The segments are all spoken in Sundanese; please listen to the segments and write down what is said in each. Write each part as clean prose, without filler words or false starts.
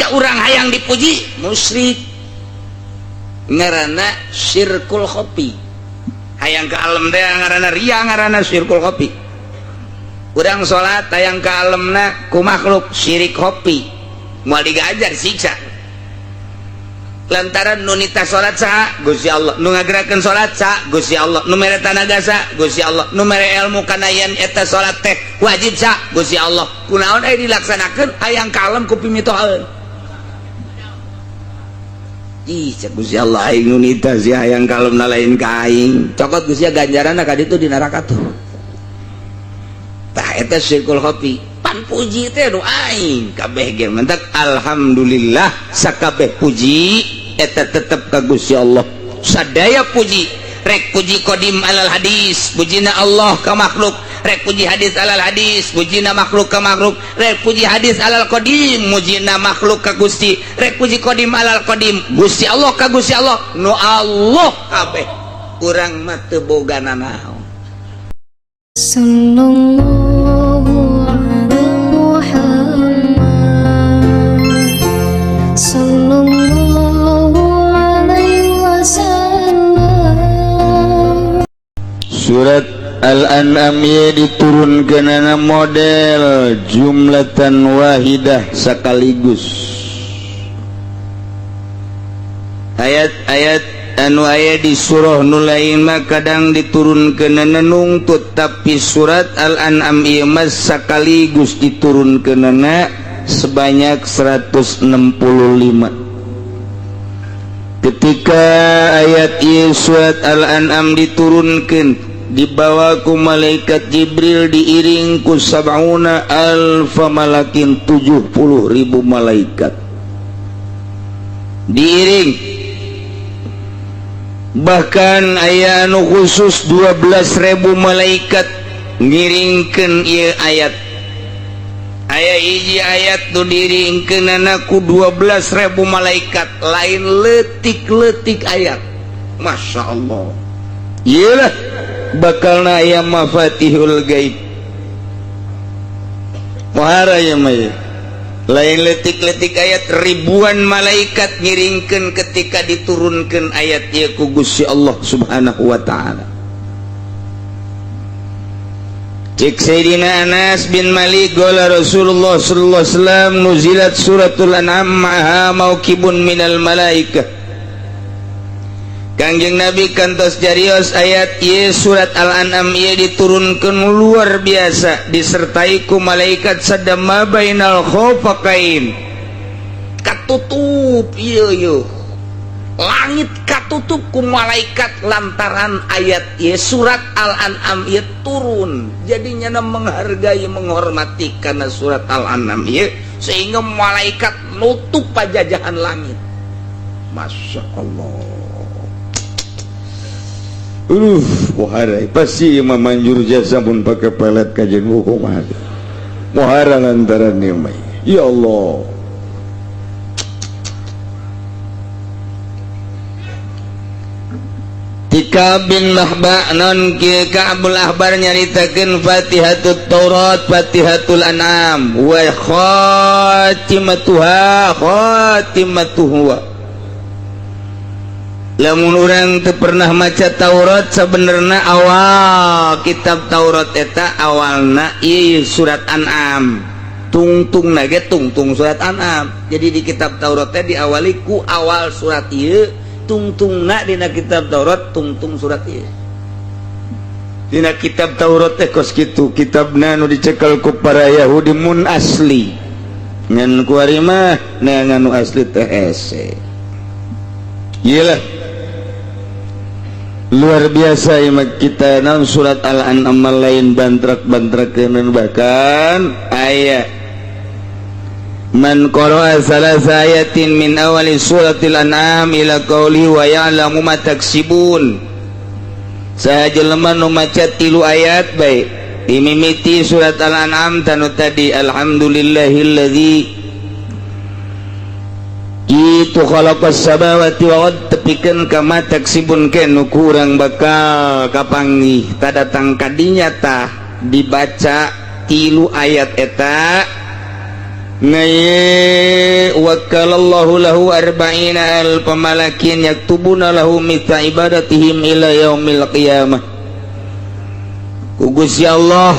ka urang hayang dipuji musyrik ngaranna syirkul khofi hayang ka alam teh ngaranna ria ngaranna syirkul khofi urang salat hayang ka alemna ku makhluk syirik khofi moal digajar siksa lantaran nu nita salat saha Gusti Allah nu ngagerakeun salat saha Gusti Allah nu mere tanaga saha Gusti Allah nu mere ilmu kana yen eta salat teh wajib saha Gusti Allah kunaon aya dilaksanakeun hayang kalem ku pimitohaeun ih cek Gusti Allah aing nu nita sia hayang kalemna lain ka aing cokot Gusti ganjaranna ka ditu di neraka tuh tah eta syirkul khofi pan puji teh nu aing kabeh ge mentek alhamdulillah sakabeh puji eta tetep ka Gusti Allah sadaya puji rek puji qadim alal hadis pujina Allah ka makhluk rek puji hadis alal hadis pujina makhluk ka makhluk rek puji hadis alal qadim mujina makhluk ka Gusti rek puji qadim alal qadim Gusti Allah ka Gusti Allah nu Allah kabeh urang mah teu bogana naon sallallahu ala Muhammad sallallahu alaihi wasallam. Surat Al-An'am ya diturunkeunana model jumlatan wahidah sekaligus ayat-ayat anu aya di surah nu lain mah kadang diturunkeunana nungtut tapi surat Al-An'am ieu mah sakaligus diturunkeunana sebanyak 165 ketika ayat ieu surat Al-An'am diturunkeun dibawa ku malaikat Jibril diiring ku sab'una alfa malakin 70.000 malaikat diiring bahkan aya anu khusus 12.000 malaikat ngiringkeun ieu ayat aya hiji ayat tu diiringkeunana ku 12.000 malaikat lain leutik-leutik ayat Masya Allah iyalah bakalna aya mafatihul gaib muhara ya maya lain letik-letik ayat ribuan malaikat ngiringkeun ketika diturunkeun ayat ieu ku Gusti Allah Subhanahu wa taala cek Sayyidina Anas bin Malik qala Rasulullah sallallahu alaihi wasallam nuzilat suratul an'am ma'ha mauqibun minal malaikah Kangjeng Nabi kantos jarios ayat ieu surat Al-An'am ieu diturunkeun luar biasa disertai ku malaikat sadama bainal khafaqain katutup ieu langit katutup ku malaikat lantaran ayat ieu surat Al-An'am ieu turun jadinya menghargai menghormati karena surat Al-An'am ieu sehingga malaikat nutup pajajahan langit Masya Allah muhara pasti memanjur jasa pun pakai pelet kajian hukum ada muhara lantaran nimai ya Allah Tika bin Mahba non Ka'bul Ahbar nyaritakeun Fatihatut Taurat Fatihatul An'am wa khatimatuhu lamun urang teu pernah maca Taurat sabenerna awal kitab Taurat eta awalna ieu surat An'am tungtungna ge tungtung surat An'am jadi di kitab Taurat teh diawali ku awal surat ieu tungtungna dina kitab Taurat tungtung surat ieu dina kitab Taurat teh kos kitu kitabna nu dicekel ku para Yahudi mun asli ngan ku ari mah neangan nu asli teh hese iyalah luar biasa imak kita naon surat Al-An'am lain bantrak-bantrakeun bahkan ayat man qara'a salasa ayatin min awali suratil An'am ila qauli wa ya'lamu ma taksibun sajelema nu maca 3 ayat bae dimimiti surat Al-An'am tanu tadi alhamdulillahilladzi itu khalaqas samawati wal ardh tepikeun ka ma taksibun kenu kurang bakal kapanggih tadatang kadinya tah dibaca 3 ayat eta ngaye wakalallahu lahu arba'ina al pamalakin yaktubuna lahu mita ibadatihim ila yaumil qiyamah. Gusti Allah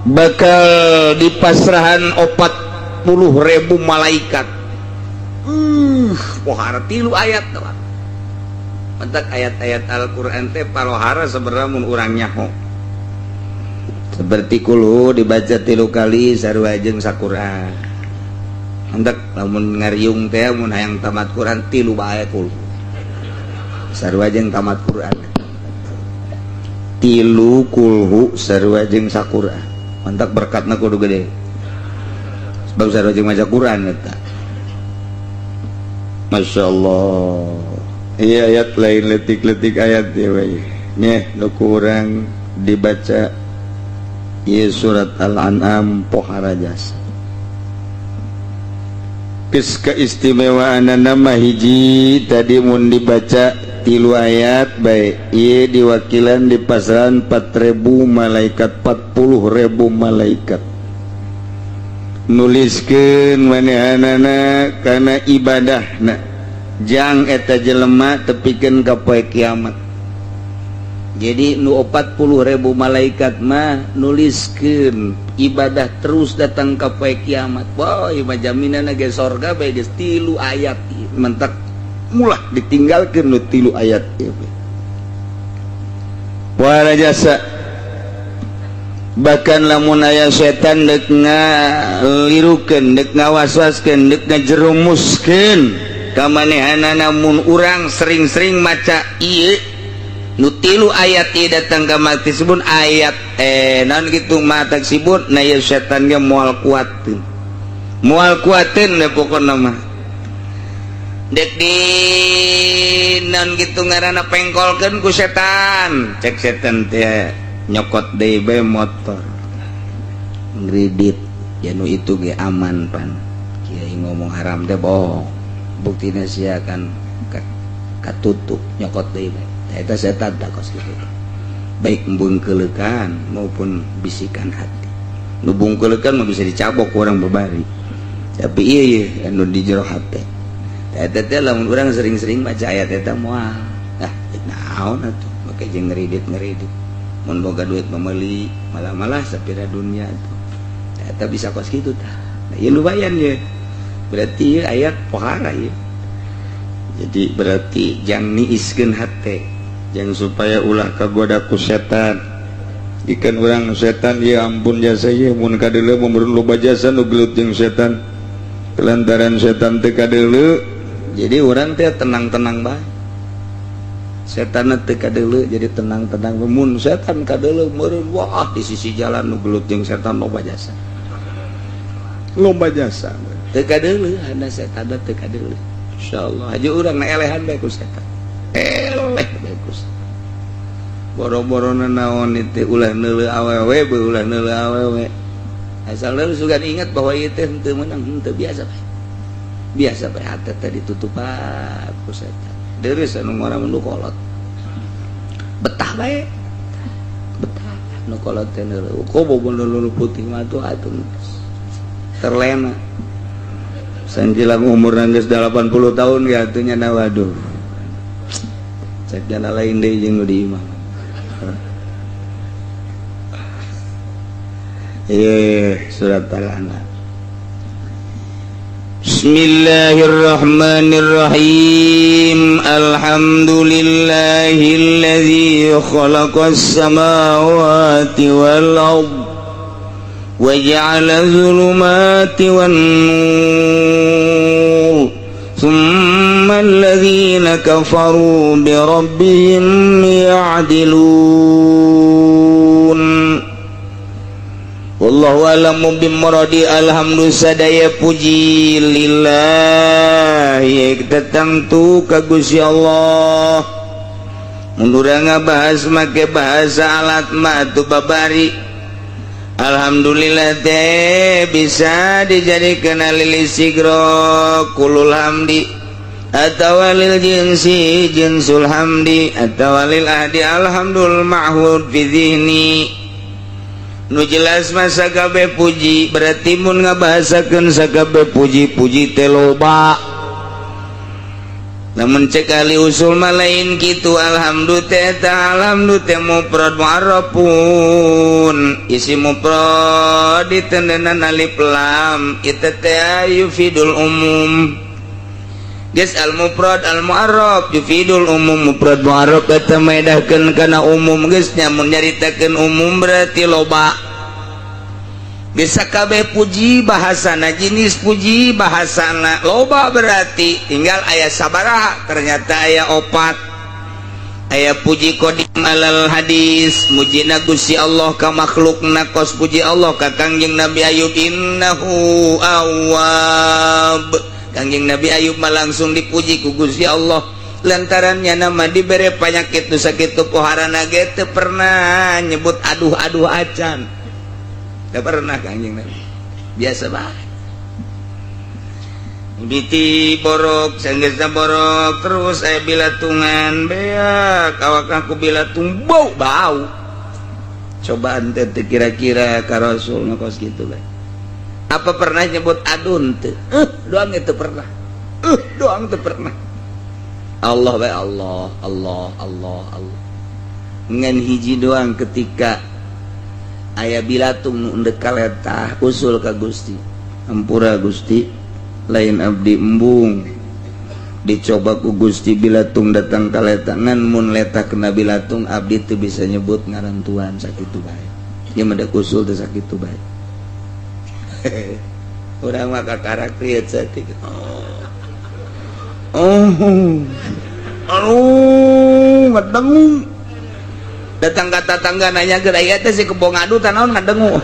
bakal dipasrahan 40.000 malaikat. Pohara tilu ayat teman. Mentak ayat-ayat Al-Quran teh palohara sebenarnya mun urang nyaho. Seperti kulhu dibaca 3 kali sarua jeung sakuran. Mentak lamun ngariung teh mun hayang tamat Quran 3 bae kulhu. Sarua jeung tamat Quran. 3 kulhu sarua jeung sakuran. Mentak berkatna kudu gede. Sebab sarua jeung maca Quran eta. Masya Allah. Iya ayat lain letik-letik ayat ya wey. Nyeh nu kurang dibaca ieu surat Al-An'am pohara jasa. Geus kaistimewaanna mah hiji tadi mun dibaca 3 ayat bae ieu diwakilan di pasaran 4.000 malaikat 40.000 malaikat. Nuliskeun manehanana kana ibadahna jang eta jelema tepikeun ka poe kiamat. Jadi nu 40.000 malaikat mah nuliskeun ibadah terus datang ka poe kiamat. Boy mah jaminanna ge sorga bae geus 3 ayat mentak mulah ditinggalkeun nu 3 ayat ieu. Wala jasa bahkan lamun aya setan dek ngalirukeun dek ngawaswaskeun dek ngajerumuskeun kamanehana namun urang sering-sering maca ieu nu 3 ayat ieu datang ka mati disebut ayat naon kitu mata disebut na ieu setan ge moal kuateun pokona mah dek di naon kitu ngaranna pengkolkeun ku setan cek setan teh nyokot deui bae motor ngredit ya nu itu ge aman pan kiai ngomong haram teh bohong buktina sia kan katutup nyokot deui bae eta setan tak kos kitu baik mbungkeulekan maupun bisikan hati nu bungkeulekan mah bisa dicabok ku urang babari tapi ieu anu di jero hate eta teh lamun urang sering-sering maca ayat eta moal naon atuh make jeung ngredit mun boga duit memeuli malah-malah sapira dunia tuh eta bisa kos kitu tah nah ieu lumayan ye berarti ieu ayat pohara ye jadi berarti jang niiskeun hate jang supaya ulah kagoda ku setan ikan urang setan ya ampun jasa ye mun kadeuleu membeureun loba jasa nu gelut jeung setan kelantaran setan teh kadeuleu jadi urang teh tenang-tenang bae setan teh kadeuleu jadi tenang-tenang mun setan kadeuleu meureun wah di sisi jalan nu gelut jeung setan loba jasa teu kadeuleu hana setan teu kadeuleu insyaallah aja urang na elehan bae ku setan eleh bae ku boro-borona naon teh ulah neuleuh awewe bae ulah neuleuh awewe asal lu sugan ingat bahwa ieu teh henteu meunang henteu biasa bae hate teh ditutupan ku setan deres anu ngaran nu kolot betah bae betah nu kolot teh neuleuh kobo nu putih mah tuh atuh terlena sanjilang umurna geus 80 tahun ge atuh nya waduh cek jana lain deui jeung nu di imah surat Al-An'am. Bismillahirrahmanirrahim. Alhamdulillahilladzi khalaqas samawati wal ardh wa ja'ala dhulumati wan nur. Thumma alladhina kafaru bi rabbihim ya'dilun. Wallahu a'lamu bimuradi. Alhamdulillah sadaya puji lillahi datang tu ka Gusti Allah. Mundur ngabahas make bahasa alat mah tu babari. Alhamdulillah teh bisa dijadikeun lil istighra kulul hamdi atawa lil jinsi jinsul hamdi atawa lil ahdi alhamdul ma'hud fi dhihni nu jelas masa kabeh puji berarti mun ngabahasakeun sakabeh puji-puji teh loba. Namun cek kali usul mah lain kitu. Alhamdulillah teh mufrad mu'arrafun isi mufrad ditendenan alif lam itu teh yufidul umum. Geus al mufrad al mu'arraf yufidul umum. Mufrad mu'arraf eta maedahkeun kana umum geus nyamun nyaritakeun umum berarti loba. Bisa kabeh puji bahasana jenis puji bahasana loba berarti tinggal aya sabaraha ternyata aya opat. Aya puji qadim alal hadis mujina Gusti Allah ka makhlukna kos puji Allah ka Kangjeng Nabi Ayub innahu awwab. Kangjeng Nabi Ayub mah langsung dipuji ku Gusti Allah lantarannya nama dibere penyakit nu sakitu poharana ge teu pernah nyebut aduh acan. Tidak pernah Kangjeng Nabi biasa bae biti borok sanggeusna borok terus aya bilatungan beak awak aku bilatung bau cobaan teh kira-kira ka Rasul ngakos kitu bae. Apa pernah nyebut adun teu doang itu pernah doang teu pernah. Allah bae Allah ngan hiji doang ketika aya bilatung nu endek kaletah usul ka Gusti ampura Gusti lain abdi embung dicoba ku Gusti bilatung datang kaletah ngan mun letah kena bilatung abdi teu bisa nyebut ngaran Tuhan sakitu bae nya mendek usul teh sakitu bae. Urang mah kakarak rieut satik ngedengu datang ke tetangga nanya gerai teh si kebong adu tanaon ngadengu.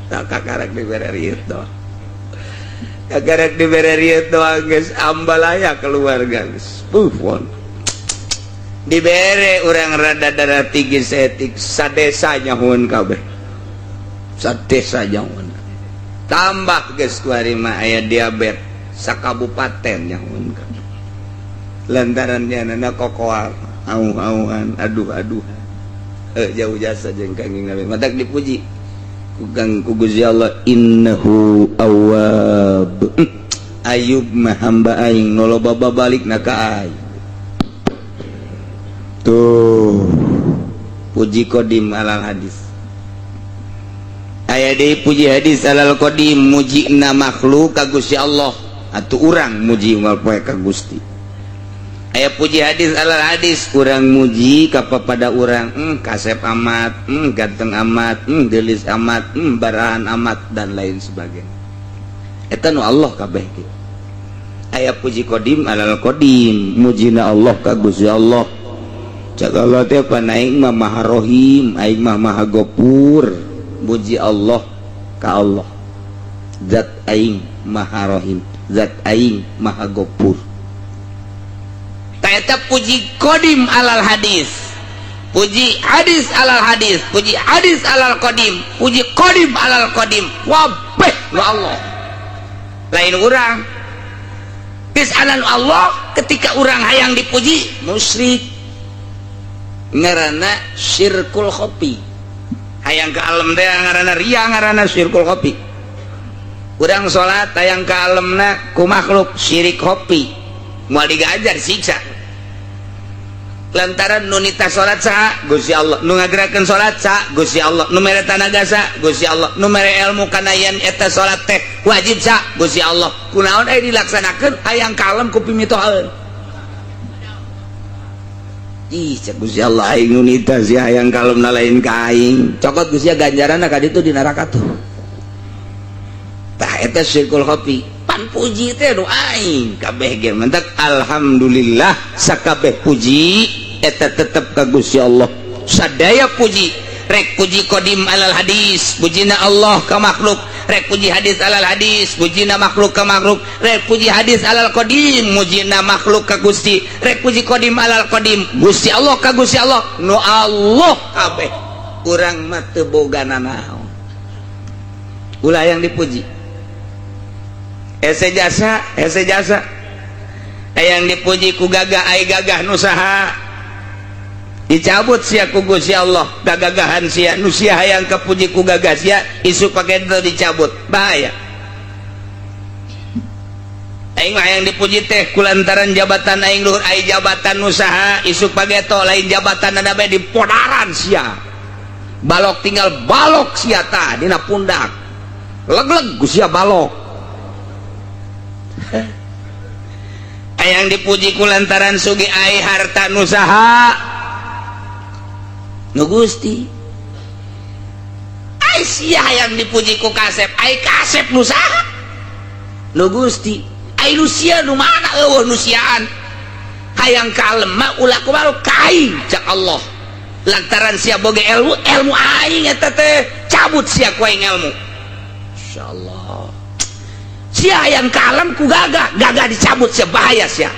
Tak kakarak dibere riut doang. Kakarak dibere riut doang geus ambalaya keluarga geus. Pufon. Dibere urang rada darah tinggi setik sadesa nyahoeun kabeh. Sadesa nyahoeun. Tambah geus kuari mah aya diabetes sakabupaten nyahoeun kabeh. Lantarannya anak kokoal auh-auhan aduh-aduhan jauh jasa jeung Kangjeng Nabi matak dipuji ku Gusti Allah innahu awwab. Ayub mah hamba aing nu loba babalikna ka aing tuh puji qadim alal hadis. Aya deui puji hadis alal qadim mujina makhluk ka Gusti Allah atuh urang muji unggal poe ka Gusti. Aya puji hadis alal hadis urang muji kapada urang kasep amat ganteng amat gelis amat barahan amat dan lain sebagainya eta nu Allah kabeh kitu. Aya puji qadim alal qadim mujina Allah ka Gusti Allah cak Allah teh panaing mah maha rohim aing mah maha gopur muji Allah ka Allah zat aing maha rohim zat aing maha gopur. Eta puji qadim alal hadis puji hadis alal hadis puji hadis alal qadim puji qadim alal qadim wabeh nu Allah lain urang geus anan Allah ketika urang hayang dipuji musyrik ngaranna syirkul khofi hayang ka alam teh ngaranna riya ngaranna syirkul khofi urang salat hayang ka alemna ku makhluk syirik khofi moal digajar siksa lantaran nu nita salat saha Gusti Allah nu ngagerakeun salat saha Gusti Allah nu mere tanaga saha Gusti Allah nu mere ilmu kana yen eta salat teh wajib saha Gusti Allah kunaon aya dilaksanakeun hayang kalem ku pimitohaeun ih cek Gusti Allah aing nu nita si hayang kalemna lain ka aing cokot Gusti ganjaranna ka ditu di neraka tuh tah eta syirkul khofi pan puji teh nu aing kabeh ge mentek alhamdulillah sakabeh puji eta tetep ka Gusti Allah sadaya puji rek puji qadim alal hadis pujina Allah ka makhluk rek puji hadis alal hadis pujina makhluk ka makhluk rek puji hadis alal qadim mujina makhluk ka Gusti rek puji qadim alal qadim Gusti Allah ka Gusti Allah nu Allah kabeh urang mah teu boga nanaon ulah yang dipuji ese jasa yang dipuji ku gagah ai gagah nu saha dicabut sia ku Gusti Allah gagagahan sia nu sia hayang kapuji ku gagah sia isu pake teu dicabut bahaya. Aing mah yang dipuji teh kulantaran jabatan aing luhur aya jabatan usaha isuk pageto lain jabatan ada bae di podaran sia balok tinggal balok sia tah dina pundak leg-leg sia balok. Yang dipuji kulantaran sugi ai harta nusaha nu Gusti ai sia yang dipuji ku kasep ai kasep nusaha nu Gusti ai nu sia nu mana eueuh nu siaan hayang kalem mah ulah kumaha kain cak Allah lantaran sia boga ilmu aing eta teh cabut sia ku aing ilmu insyaallah. Sia yang kalem ku gagah dicabut sia bahaya sia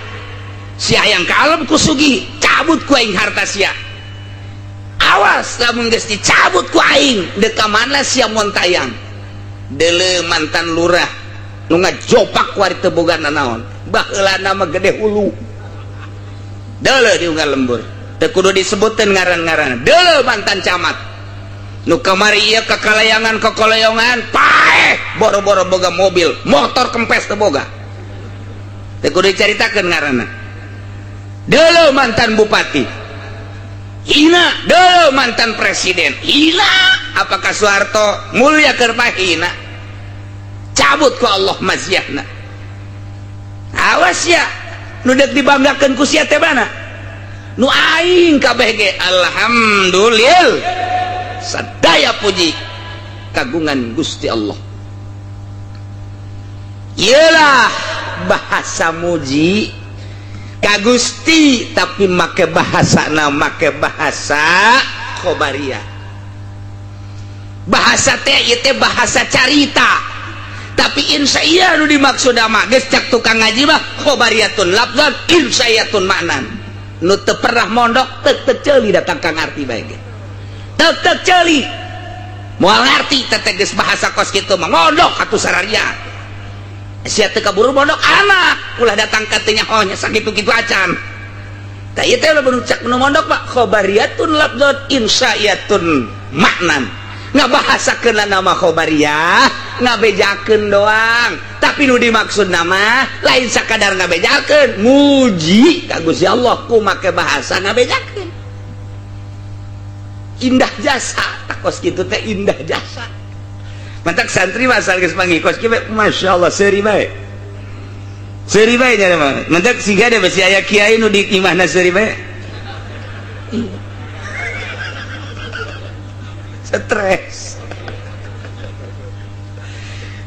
yang kalem ku sugih cabut ku aing harta sia awas lamun geus dicabut ku aing deuk ka mana sia montayang deuleu mantan lurah nu ngajopak ku ari teu boga nanaon baheulana mah gede hulu deuleu diunggal lembur teu kudu disebutkeun ngaran-ngaranna deuleu mantan camat nu kamari ieu kakalayangan kokoloyongan paeh boro-boro boga mobil motor kempes teu boga teu kudu dicaritakeun ngaranna deuleu mantan bupati hina deuleu mantan presiden hina apakah Soeharto mulia keur hina cabut ku Allah maziahna awas ya nu deuk dibanggakeun ku sia teh mana nu aing kabeh ge alhamdulillah sadaya puji kagungan Gusti Allah. Iyalah bahasa muji ka Gusti tapi make bahasana make bahasa khobariyah. Bahasa teh ieu teh bahasa carita. Tapi insya nu dimaksud mah geus cak tukang ngaji mah khobariyatun lafzan insayatun ma'nan. Nu teu pernah mondok teu ceuli datang ka ngarti bae ge. Teu ceuli moal ngarti teh geus bahasa kos kitu mah mondok atuh sararia sia teu kaburu mondok anak ulah datang ka teh nyahonya sakitu-kitu acan tah ieu teh lamun cak nu mondok mah khobariyatun lafzun insyaatun maknan ngabahasakeun nama khobariyah ngabejakeun doang tapi nu dimaksud nama lain sakadar ngabejakeun muji ka Gusti Allah ku make bahasa ngabejakeun indah jasa takos gitu teh indah jasa mantak santri masal geus pangikos kieu masyaallah seuri bae nya mah mantak siga da bisi aya kiai nu di imahna seuri bae stres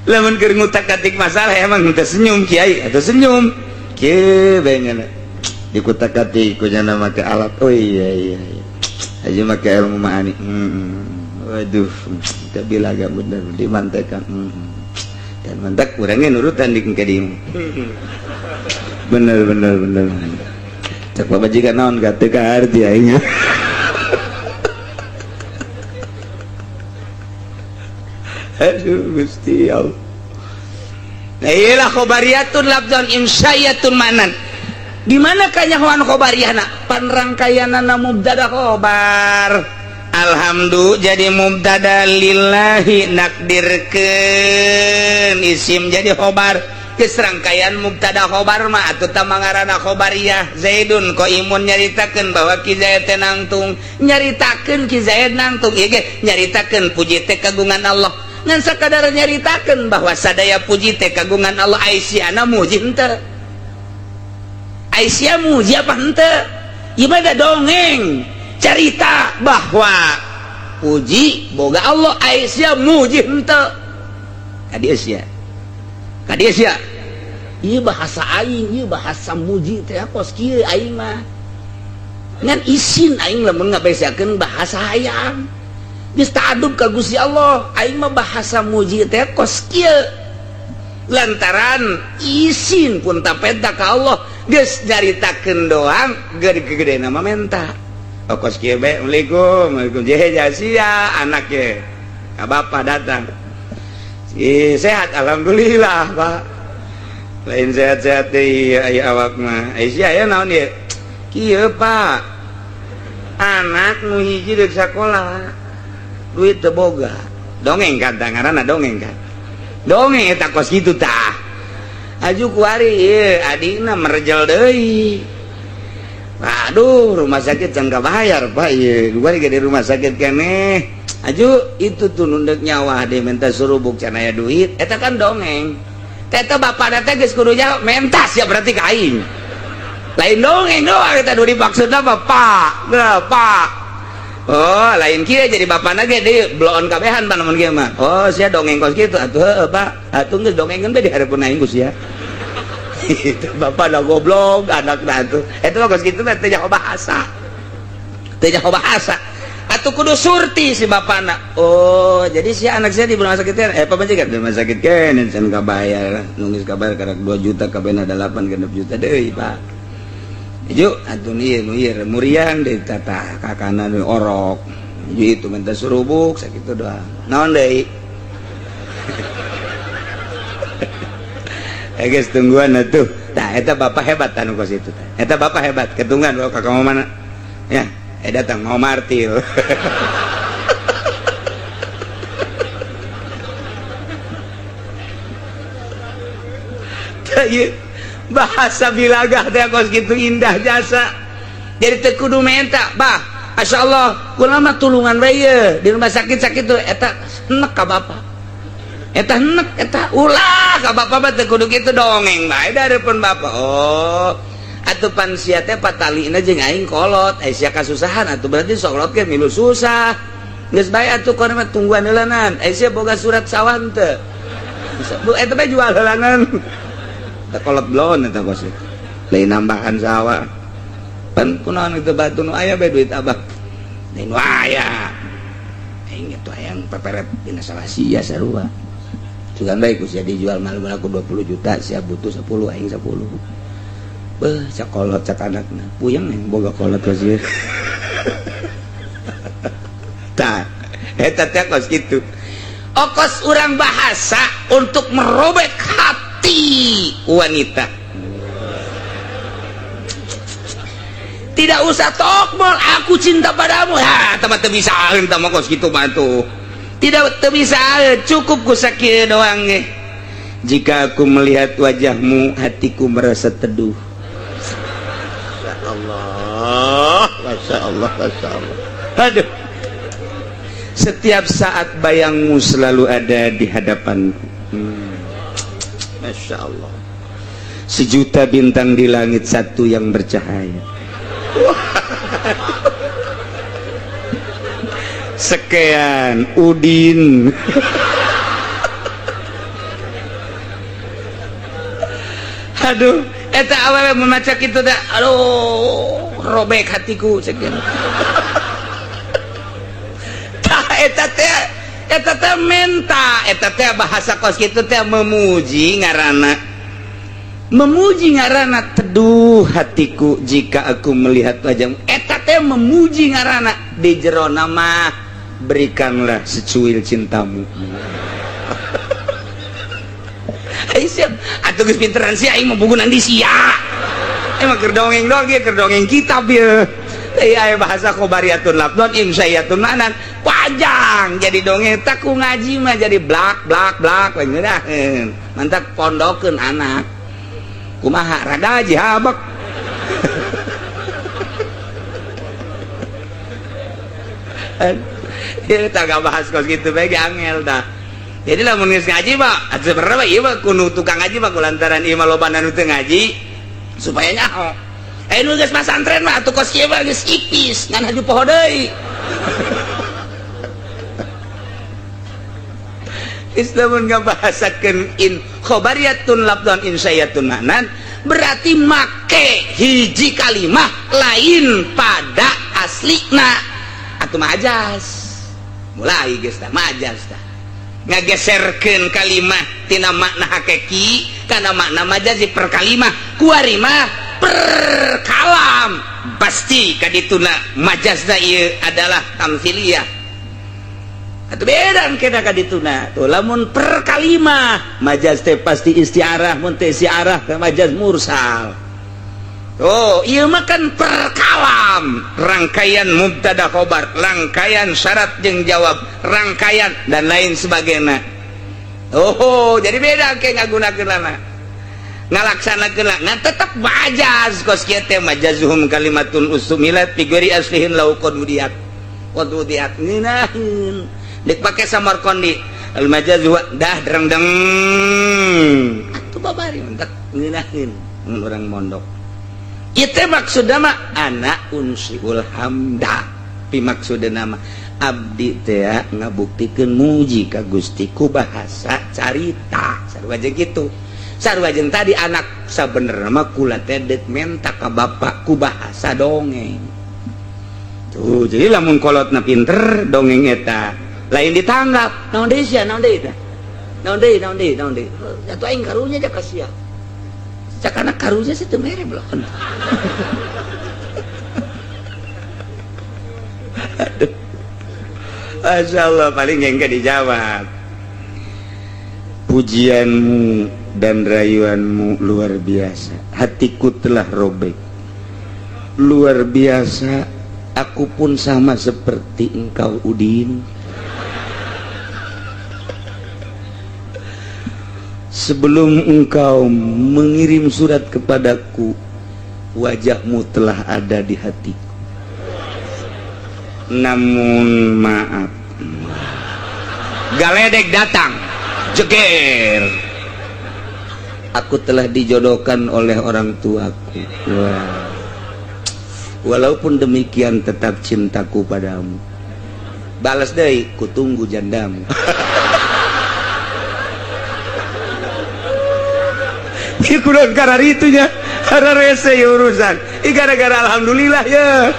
lamun keur ngutak-atik masalah emang teu senyum kiai atau senyum kieu bae ngana dikutak-atik ku nya make alat oh iya aja make ilmu ma'ani waduh tapi laga bener dimantekan dan mantak kurangnya nurutan di kadimu bener cak babajikan naon gak teu kaharti aing aduh Gusti Allah. Nah iyalah khobariyatun lafzan insyaatun manan di mana kanyahoan khobariyahna panrangkayana mubtada khobar alhamdulillah jadi mubtada lillahi nakdirkeun isim jadi khobar geus rangkaian mubtada khobar mah atuh tah mangarana khobariyah Zaidun qaimun nyaritakeun bahwa Ki Zaid teh nangtung nyaritakeun Ki Zaid nangtung ieu ge nyaritakeun puji teh kagungan Allah ngan sakadar nyaritakeun bahwa sadaya puji teh kagungan Allah Aisyana muji henteu Aisyah muji apa henteu ieu mah da dongeng cerita bahwa puji boga Allah Aisyah muji henteu kadieu sia ieu bahasa aing ieu bahasa muji teh kos kieu aing mah ngan isin aing lamun ngabesakeun bahasa hayang geus ta'adub ka Gusti Allah aing mah bahasa muji teh kos kieu lantaran isin pun tapenta ka Allah geus nyaritakeun doang gede-gede nama menta kos kieu bae Assalamualaikum jehe jasia anak ye ka bapa datang sehat alhamdulillah Pak lain sehat-sehat teh aya awak mah Aisyah aya naon ye kieu Pak anak nu hiji deuk sakola duit teu boga dongeng kan ngaranna dongeng kan dongeng eta kos kitu tah aju kuari ieu adina merjel deui aduh rumah sakit can kabayar Pak ieu kuari ge di rumah sakit keneh aju itu tuh nundek nyawa dia minta surubuk can aya duit eta kan dongeng eta bapak teh geus kudu jawab mentas ya berarti ka aing lain dongeng doang eta nu dimaksudna Pak Pak oh lain kieu jadi bapana ge deui bloon kabehan panamun kieu mah oh sia dongeng kos kitu atuh heueuh Pak atuh geus dongengeun bae di hareupeun aing ku sia itu bapak dah goblok anak atuh eta mah kos kitu teh jago bahasa atuh kudu surti si bapana oh jadi si anak saya di rumah sakit apa majikan di rumah sakit kene can kabayar nungis kabayar karak 2 juta kabehna 8 genep juta deui Pak ieu atuh nu ieu muriang deui tata kakana nu orok ieu itu minta surubuk sakitu doang naon deui guys tungguan atuh tah eta bapak hebat anu kos itu tah eta bapak hebat ketunggan bawa kakak mau mana ya datang mau martil bahasa bilagah teh kos kitu indah jasa jadi teu kudu menta bah masyaallah kunaon mah tulungan bae ye di rumah sakit tuh eta enek ka bapak eta enek eta ulah ka bapak mah teu kudu kitu dongeng bae dareupeun bapak oh atuh pan sia teh patalina jeung aing kolot sia kasusahan atuh berarti sokolot ge milu susah geus bae atuh kono mah tungguan heulanan sia boga surat sawan teu eta mah jual heulanan teh kolot blon eta kos lain nambahan sawah pan kunaon itu batu nu aya bae duit abah lain nu aya aing itu hayang peperet dina salah sia sarua sugan bae ku sia dijual malu aku 20 juta sia butuh 10 aing 10 beuh cak kolot cak anakna puyeng yang boga kolot kos ieu tah eta teh kos kitu okos urang bahasa untuk merobek hati wanita tidak usah tokmol aku cinta padamu ha teman teu bisa teu mah kos kitu mah tuh tidak teu bisa cukup ku sakieu doang ge jika aku melihat wajahmu hatiku merasa teduh Masya Allah aduh setiap saat bayangmu selalu ada di hadapanku Masya Allah sejuta bintang di langit satu yang bercahaya sekian Udin aduh eta awewe membaca kitu dah aduh robek hatiku sekian tah eta teh menta eta teh bahasa kos kitu teh memuji ngaranna teduh hatiku jika aku melihat wajahmu eta teh memuji ngaranna di jero nama berikanlah secuil cintamu siap atuh geus pinteran sia aing mah bukunan di sia emang keur dongeng doang ieu keur dongeng kitab ieu teh aya bahasa khobariyatun lafdon imsayatun manan panjang jadi dongeng tak ku ngaji mah jadi blak ngeunaheun mantap pondokeun anak kumaha rada aji habek ieu tah bahas kos kitu bae angel dah jadi lamun geus ngaji mah sebenarnya ieu mah kudu tukang ngaji mah kulantaran ieu mah lobana nu teu ngaji supaya nyaho nu geus pasantren mah atuh kos ieu mah geus ipis ngan haju poho deui Islamun ngabahasakeun in khobariyatun lafdhan insayatun manan berarti make hiji kalimah lain pada aslina atuh majaz mulai geus tah majaz tah ngageserkeun kalimah tina makna hakiki kana makna majazi per kalimah kuari mah per kalam pasti kadituna majazna ieu adalah tamtsiliyah atuh beda kena kadituna tuh lamun per kalimah majaz teh pasti istiarah mun teh istiarah ke majaz mursal Oh iya makan perkalam rangkaian mubtada khobar rangkaian syarat jeung jawab rangkaian dan lain sebagainya. Oh jadi beda kayak ngagunakeunana ngalaksanakeun ngan tetep majaz kos kieu teh majazuhum kalimatun usumilat fi ghairi aslihin lau qududiyat ngeunaheun dek pake samar kondi al majazu dah dereng-deng atuh babari mentak ngeunaheun mun urang mondok. Itu maksudnya mah anak unsiul hamda pi maksudna mah abdi teh ngabuktikeun muji ka Gusti ku bahasa carita sarua jeung kitu sarua jeung tadi anak sabenerna mah kula teh deuk menta ka bapa ku bahasa dongeng tuh. Jadi lamun kolotna pinter dongeng eta lain ditanggap naon deui sia naon deui tah naon deui atuh aing karunya aja kasia cakana karunya sih teu mere belakon. Masya Allah paling enggak dijawab. Pujianmu dan rayuanmu luar biasa, hatiku telah robek. Luar biasa, aku pun sama seperti engkau Udin. Sebelum engkau mengirim surat kepadaku, wajahmu telah ada di hatiku. Namun maaf, galedek datang, jeger. Aku telah dijodohkan oleh orang tuaku. Wah. Walaupun demikian tetap cintaku padamu. Balas deui, kutunggu jandamu. Kurang karena itunya karena rese ya urusan gara-gara alhamdulillah ya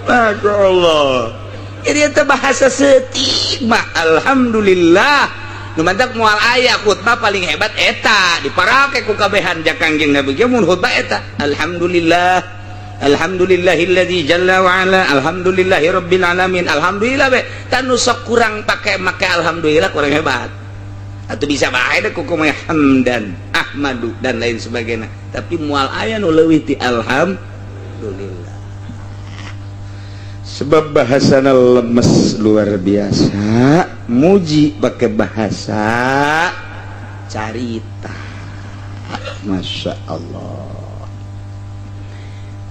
Masya Allah. Jadi itu bahasa stigma alhamdulillah nu mantak moal aya khutbah paling hebat eta diparake ku kabehan Kangjeng Nabi ge mun khutbah eta alhamdulillah alhamdulillahilladzi jalla wa ala alhamdulillahi rabbil alamin alhamdulillah be tanu sok kurang make alhamdulillah kurang hebat atau bisa bae ku kumaha hamdan ahmadu dan lain sebagainya tapi moal aya nu leuwih ti alhamdulillah sebab bahasana lemes luar biasa muji pakai bahasa carita. Masya Allah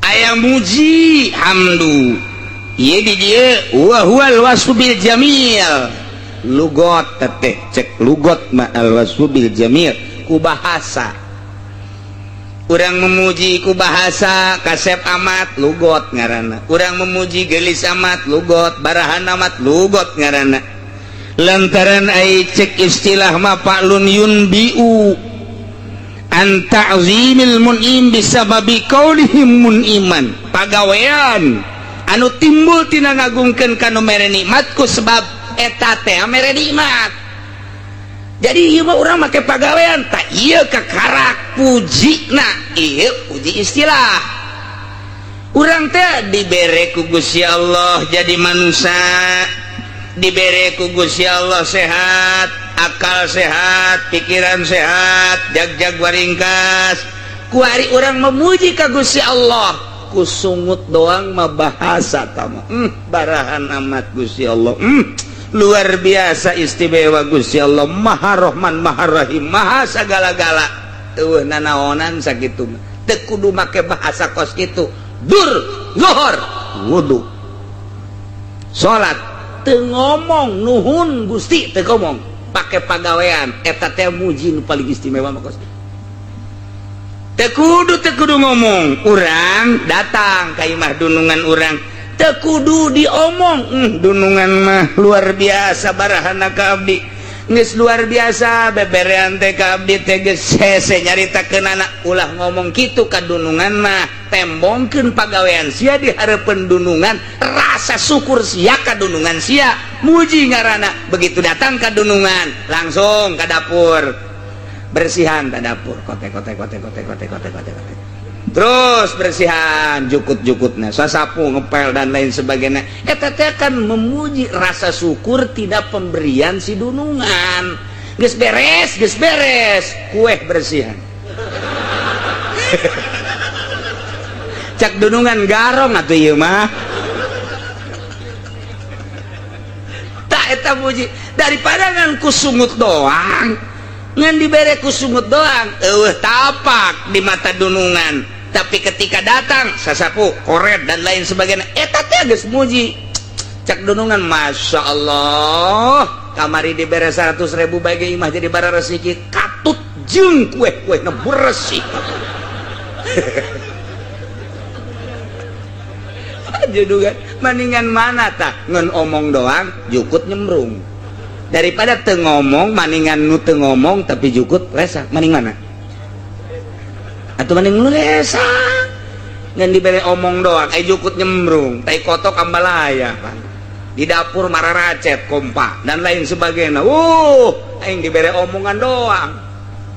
aya muji hamdu ieu di dieu wa huwal wasbil jamil lugot teteh cek lugot ma al wasbil jamil ku bahasa urang memuji ku bahasa kasep amat lugot ngaranna urang memuji gelis amat lugot barahan amat lugot ngaranna lantaran ai cek istilah ma fa'lun yunbiu an ta'zimil mun'im bisababi qaulihim mun'iman pagawean anu timbul tina ngagungkeun kana mere nikmatku sebab eta teh mere nikmat. Jadi ieu mah urang make pagawean tah ieu kakarak pujina ieu puji istilah urang teh dibere ku Gusti Allah jadi manusia dibere ku Gusti Allah sehat akal sehat pikiran sehat jag-jag waringkas ku ari urang memuji ka Gusti Allah ku sungut doang mah bahasa tama barahan amat Gusti Allah luar biasa istimewa Gusti Allah maha rahman maha rahim maha sagala-gala eueuh nanaonan sakitu teu kudu make bahasa kos kitu dur zuhur wudu salat teu ngomong nuhun Gusti teu ngomong pake pagawean eta teh muji nu paling istimewa mah kos teu kudu ngomong urang datang ka imah dunungan urang tekudu diomong dunungan mah luar biasa barahana ka abdi geus luar biasa beberean teh ka abdi teh geus hese nyaritakeun anak ulah ngomong kitu ka dunungan mah tembongkeun pagawean sia di hareupeun dunungan rasa syukur sia ka dunungan sia muji ngaranna begitu datang ka dunungan langsung ka dapur bersihan ka dapur kote terus bersihan jukut-jukutnya sasapu ngepel dan lain sebagainya eta teh akan memuji rasa syukur tidak pemberian si dunungan geus beres kue bersihan cak dunungan garong atuh ieu mah tak eta puji daripada ngan kusungut doang ngan dibere kusungut doang tapak di mata dunungan tapi ketika datang sasapu koret dan lain sebagainya eta teh geus muji cak dunungan masya Allah kamari dibere 100.000 bage imah jadi bara resiki katut jeung kue-kue na bersih judungan maningan mana tah ngan omong doang jukut nyemrung daripada teu ngomong maningan nu teu ngomong tapi jukut lesa maning mana atuh maning nu lesa ngan dibere omong doang jukut nyemrung tai kotok ambalaya kan di dapur mararacet kompak dan lain sebagainya aing dibere omongan doang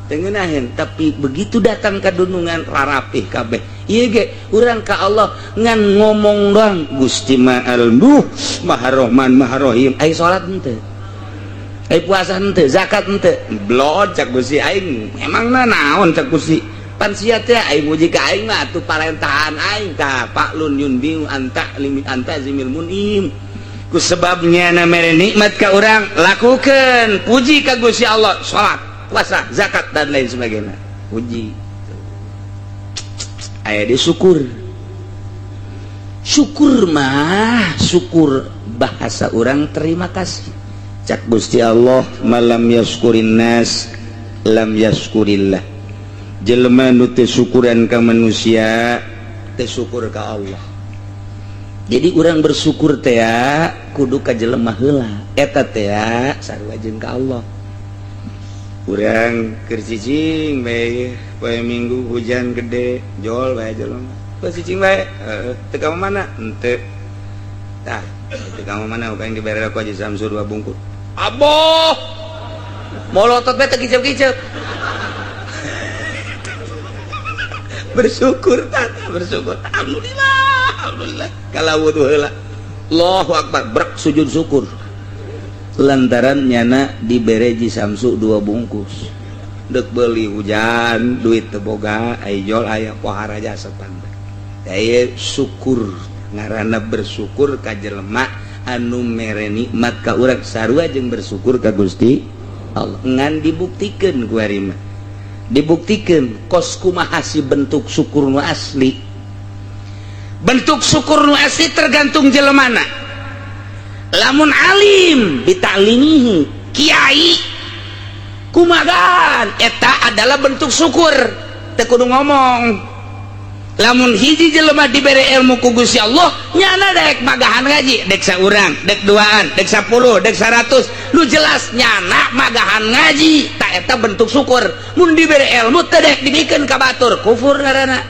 tengenahin tapi begitu datang ke dunungan rarapih kabeh ieu ge urang ka Allah ngan ngomong doang Gusti Ma'al Maha Rahman Maha Rahim ai salat henteu ai puasa henteu zakat henteu blod cak Gusti aing emangna naon cak Gusti pan sia teh aing muji ka aing mah atuh parentahan aing ka Paklun yunbiu anta limit anta zimil munim ku sebabnya na mere nikmat ka urang lakukeun puji ka Gusti Allah salat puasa zakat dan lain sebagainya puji aya di syukur mah syukur bahasa orang terima kasih cak Gusti Allah malam yaskurin nas lam yaskurillah jelema nu teu syukuran ka manusia teu syukur ka Allah jadi orang bersyukur teh kudu ka jelema heula eta teh sarua jeung ka Allah urang keur cicing bae poe minggu hujan gede jol bae jelema poe cicing bae teu ka mana henteu tah teu ka mana ka yang dibere aku aja Samsur 2 bungkus aboh molotot bae teu kicep-kicep bersyukur tata bersyukur alhamdulillah kalau wudu heula Allahu akbar brak sujud syukur lantaran nyana dibere ji Samsu 2 bungkus dek beli hujan duit teu boga jol aya pohara jasa tanda aya syukur ngaranna bersyukur ka jelema anu mere nikmat ka urang sarua jeung bersyukur ka Gusti Allah ngan dibuktikeun ku ari mah dibuktikan kos kumaha si bentuk syukur nu asli bentuk syukur nu asli tergantung jelemana lamun alim bitaklimihi kiai kumagan eta adalah bentuk syukur teu kudu ngomong lamun hiji jelema dibere ilmu ku Gusti Allah nyana daek magahan ngaji dek saurang dek duaan dek 10 dek 100 lu jelas nyana magahan ngaji tak eta bentuk syukur mun dibere ilmu teu daek dibikeun ka batur kufur ngaranna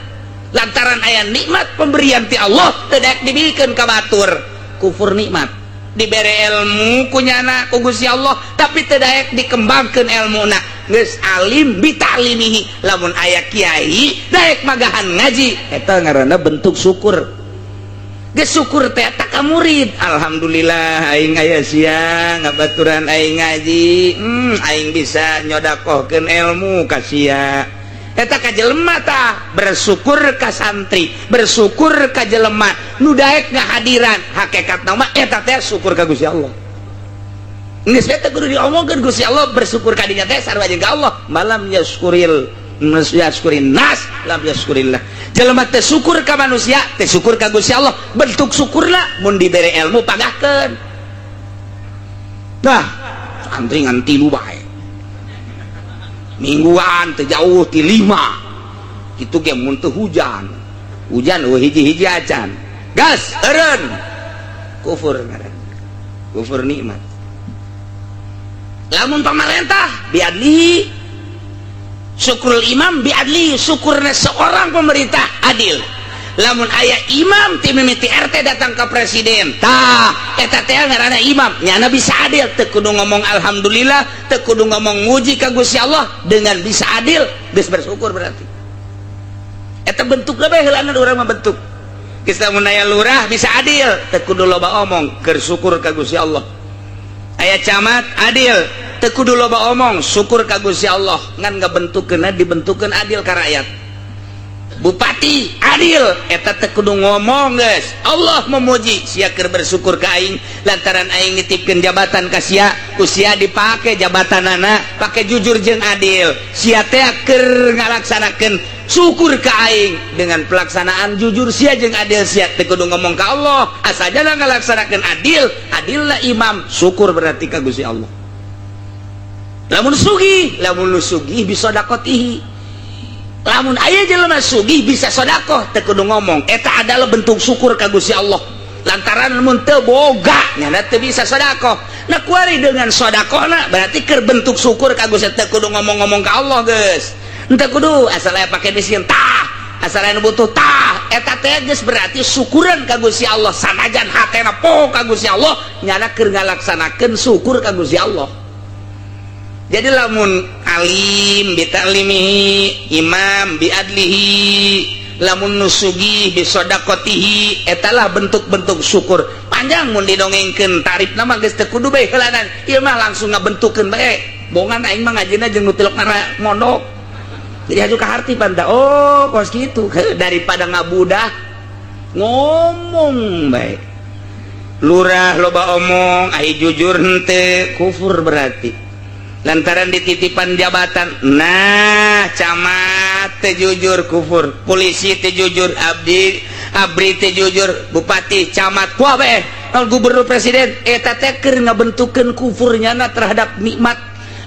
lantaran aya nikmat pemberian ti Allah teu daek dibikeun ka batur kufur nikmat dibere ilmu ku nyana ku Gusti Allah tapi teu daek dikembangkeun ilmuna geus alim bitaklimihi lamun aya kiai daek magahan ngaji eta ngaranna bentuk syukur geus syukur teh eta ka murid alhamdulillah aing aya sia ngabaturan aing ngaji aing bisa nyodakohkeun ilmu ka sia eta ka jelema tah bersyukur ka santri bersyukur ka jelema nu daek ngahadiran hakikatna mah eta teh syukur ka Gusti Allah geus eta kudu diomongkeun Gusti Allah bersyukur ka dinya teh sarua jeung ka Allah malam yaskurin nas lam yaskurillah jelema teh syukur ka manusia teh syukur ka Gusti Allah bentuk syukurna mun dibere ilmu pagahkeun nah santri ngan 3 bae mingguan teu jauh ti 5 kitu ge mun teu hujan hiji-hiji acan gas eureun kufur ngaran kufur nikmat lamun pamarentah biadli syukurul imam biadli syukurna seorang pemerintah adil lamun aya imam ti mimiti RT datang ke presiden tah eta teh ngaranna imam nyana bisa adil teu kudu ngomong alhamdulillah teu kudu ngomong muji ka Gusti Allah dengan bisa adil geus bersyukur berarti eta bentuk bae heulana urang mah bentuk geus lamun aya lurah bisa adil teu kudu loba omong keur syukur ka Gusti Allah aya camat adil teu kudu loba omong syukur ka Gusti Allah ngan ngabentukeunna dibentukeun adil ka rakyat bupati adil eta teh kudu ngomong geus Allah memuji sia keur bersyukur ka aing lantaran aing nitipkeun jabatan ka sia ku sia dipake jabatanana pake jujur jeung adil sia teh keur ngalaksanakeun syukur ka aing dengan pelaksanaan jujur sia jeung adil sia teh kudu ngomong ka Allah asajana ngalaksanakeun adil adilna imam syukur berarti ka Gusti Allah lamun lu sugih bisa dakotihi lamun aya jelema sugih bisa sedekah teu kudu ngomong eta adalah bentuk syukur ka Gusti Allah lantaran mun teu boga nya teu bisa sedekah nah kuari dengan sedekahna berarti keur bentuk syukur ka Gusti teu kudu ngomong-ngomong ka Allah geus henteu kudu asal aya pake mesin tah asal aya butuh tah eta teh geus berarti syukuran ka Gusti Allah sanajan hatena po ka Gusti Allah nyana keur ngalaksanakeun syukur ka Gusti Allah. Jadi lamun alim bitalimihi imam biadlihi lamun nusugi bisodakotihi etalah bentuk-bentuk syukur panjang mun didongengkeun tarif nama geus teu kudu bae heulanan ieu mah langsung ngabentukeun bae bongan aing mah ngajina jeung nu tilok nara mondok jadi aju ka harti panta oh kos kitu daripada ngabudah ngomong bae lurah loba omong ai jujur henteu kufur berarti lantaran dititipan jabatan nah camat teh jujur kufur polisi teh jujur abri teh jujur bupati camat kuah beh gubernur presiden eta teh keur ngabentukeun kufurnya terhadap nikmat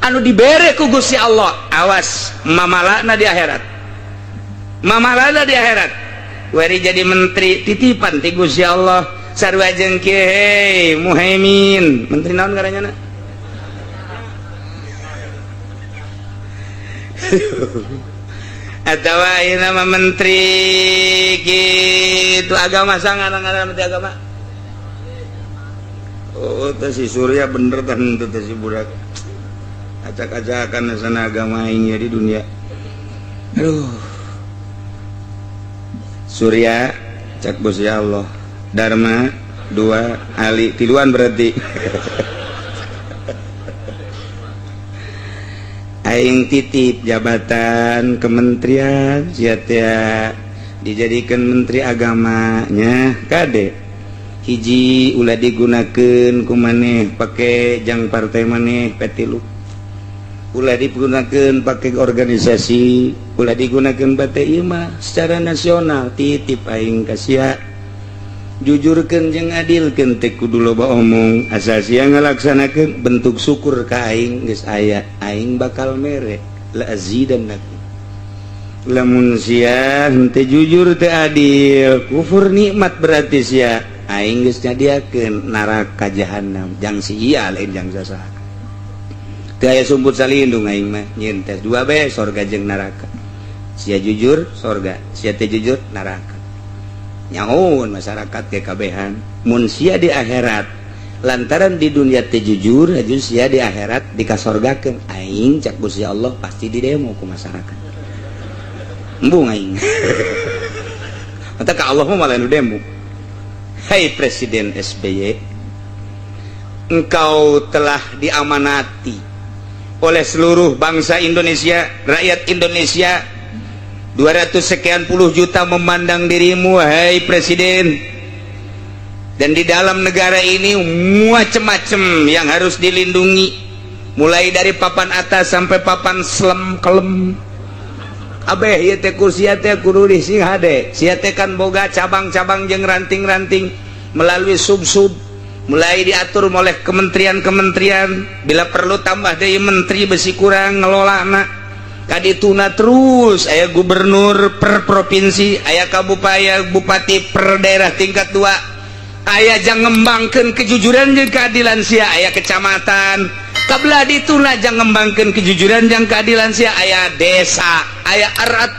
anu dibere ku Gusti Allah awas mamalana di akhirat wari jadi menteri titipan ti Gusti Allah sarua jeung kieu Muhaimin menteri naon ngaranna atau ini nama menteri gitu agama sangat-sangat menteri agama oh itu si Surya bener kan itu si budak acak-acakan sana agama ini di dunia aduh Surya cak bos ya Allah Dharma 2 Ali tiluan berarti aing titip jabatan kementerian sia dijadikan menteri agamanya kade hiji ulah digunakeun ku maneh pake jang partai maneh petilu ulah digunakeun pake organisasi ulah digunakeun bate ieu mah secara nasional titip aing ka sia jujurkeun jeung adilkeun teh kudu loba omong asal sia ngalaksanakeun bentuk syukur ka aing geus aya aing bakal mere la azidannakum lamun sia henteu jujur teu adil kufur nikmat berarti sia aing geus nyadiakeun neraka jahanam jang sia lain jang sasaha teu aya sumput salindung aing mah nyeun tes dua bae sorga jeung neraka sia jujur sorga sia teu jujur neraka nyaun masyarakat ke kabehan mun sia di akhirat lantaran di dunia teh jujur aju sia di akhirat dikasorgakeun aing cak Gusti Allah pasti didemo ku masyarakat embung aing eta ka Allah mah malah nu demo hai Presiden SBY engkau telah diamanati oleh seluruh bangsa Indonesia rakyat Indonesia 200 sekian puluh juta memandang dirimu hai Presiden dan di dalam negara ini macam-macam yang harus dilindungi mulai dari papan atas sampai papan selem kelem abeh ieu teh kursi teh kudu dising hade sia teh kan boga cabang-cabang jeung ranting-ranting melalui sub-sub mulai diatur oleh kementerian-kementerian bila perlu tambah deui menteri besi kurang ngelolana kadituna terus aya gubernur per provinsi aya kabupati bupati per daerah tingkat 2 aya jang ngembangkeun kejujuran jeung keadilan sia aya kecamatan kabelah dituna jang ngembangkeun kejujuran jeung keadilan sia aya desa aya arat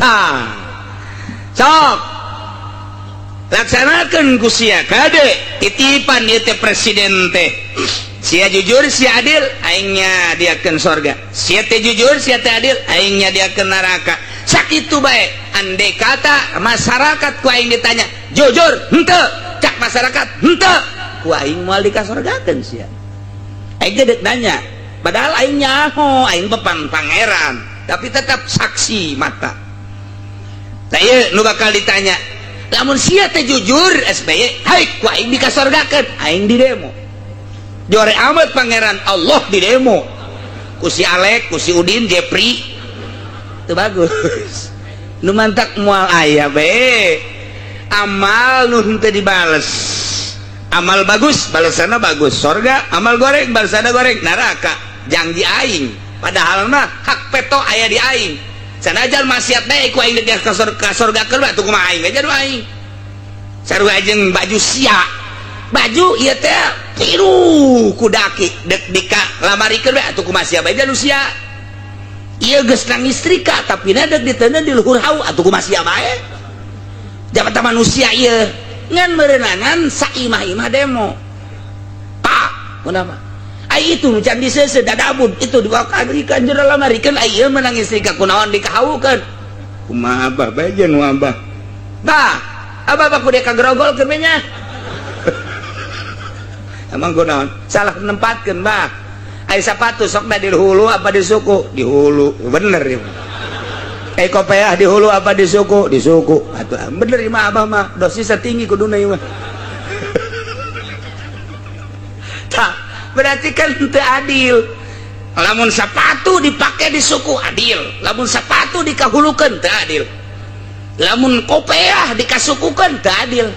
tah sok laksanakan ku sia kade titipan ieu teh presiden teh sia jujur sia adil aingnya diakeun sorga sia teh jujur sia teh adil aingnya diakeun neraka sakitu bae andai kata masyarakat ku aing ditanya jujur henteu cak masyarakat henteu ku aing moal dikasorgakeun sia aing deuk nanya padahal aing nyaho aing bepan pangeran tapi tetap saksi mata. Saya nu bakal ditanya lamun sia teh jujur SBY haik ku aing dikasorgakeun aing di demo jore amat pangeran Allah di demo ku si Alek ku si Udin Jepri itu bagus nu mantak moal aya be amal nu teu dibales amal bagus balasanna bagus sorga amal goreng balasanna goreng neraka janji aing padahal mah hak peto aya di aing sanajan maksiat bae ku aing geus ka sorga keur atuh kumaha aing aja aing sarua jeung baju sia baju ieu teh tiru ku daki dek dika lamarikeun bae atuh kumaha sia bae nu sia ieu geus nang istrika tapi na dek diteundeun di luhur hau atuh kumaha sia bae jabatan manusia ieu ngan merenangan saimah-imah demo pak kenapa ai itu can diseuseuh dadabun itu dibawa ka Amerika jero lamarikeun ai ieu menang istrika kunaon dikahawukeun kumaha abah bae jeung nu abah bah abah ku dia kagrogol keur nya emang kunaon salah nempatkeun bah ai sapatu sok da di hulu apa di suku di hulu bener ya kopiah di hulu apa di suku atuh bener mah abah mah dosis tinggi kuduna ieu mah tah berarti kan teu adil lamun sapatu dipake di suku adil lamun sapatu dikahulukeun teu adil lamun kopiah dikasukukeun teu adil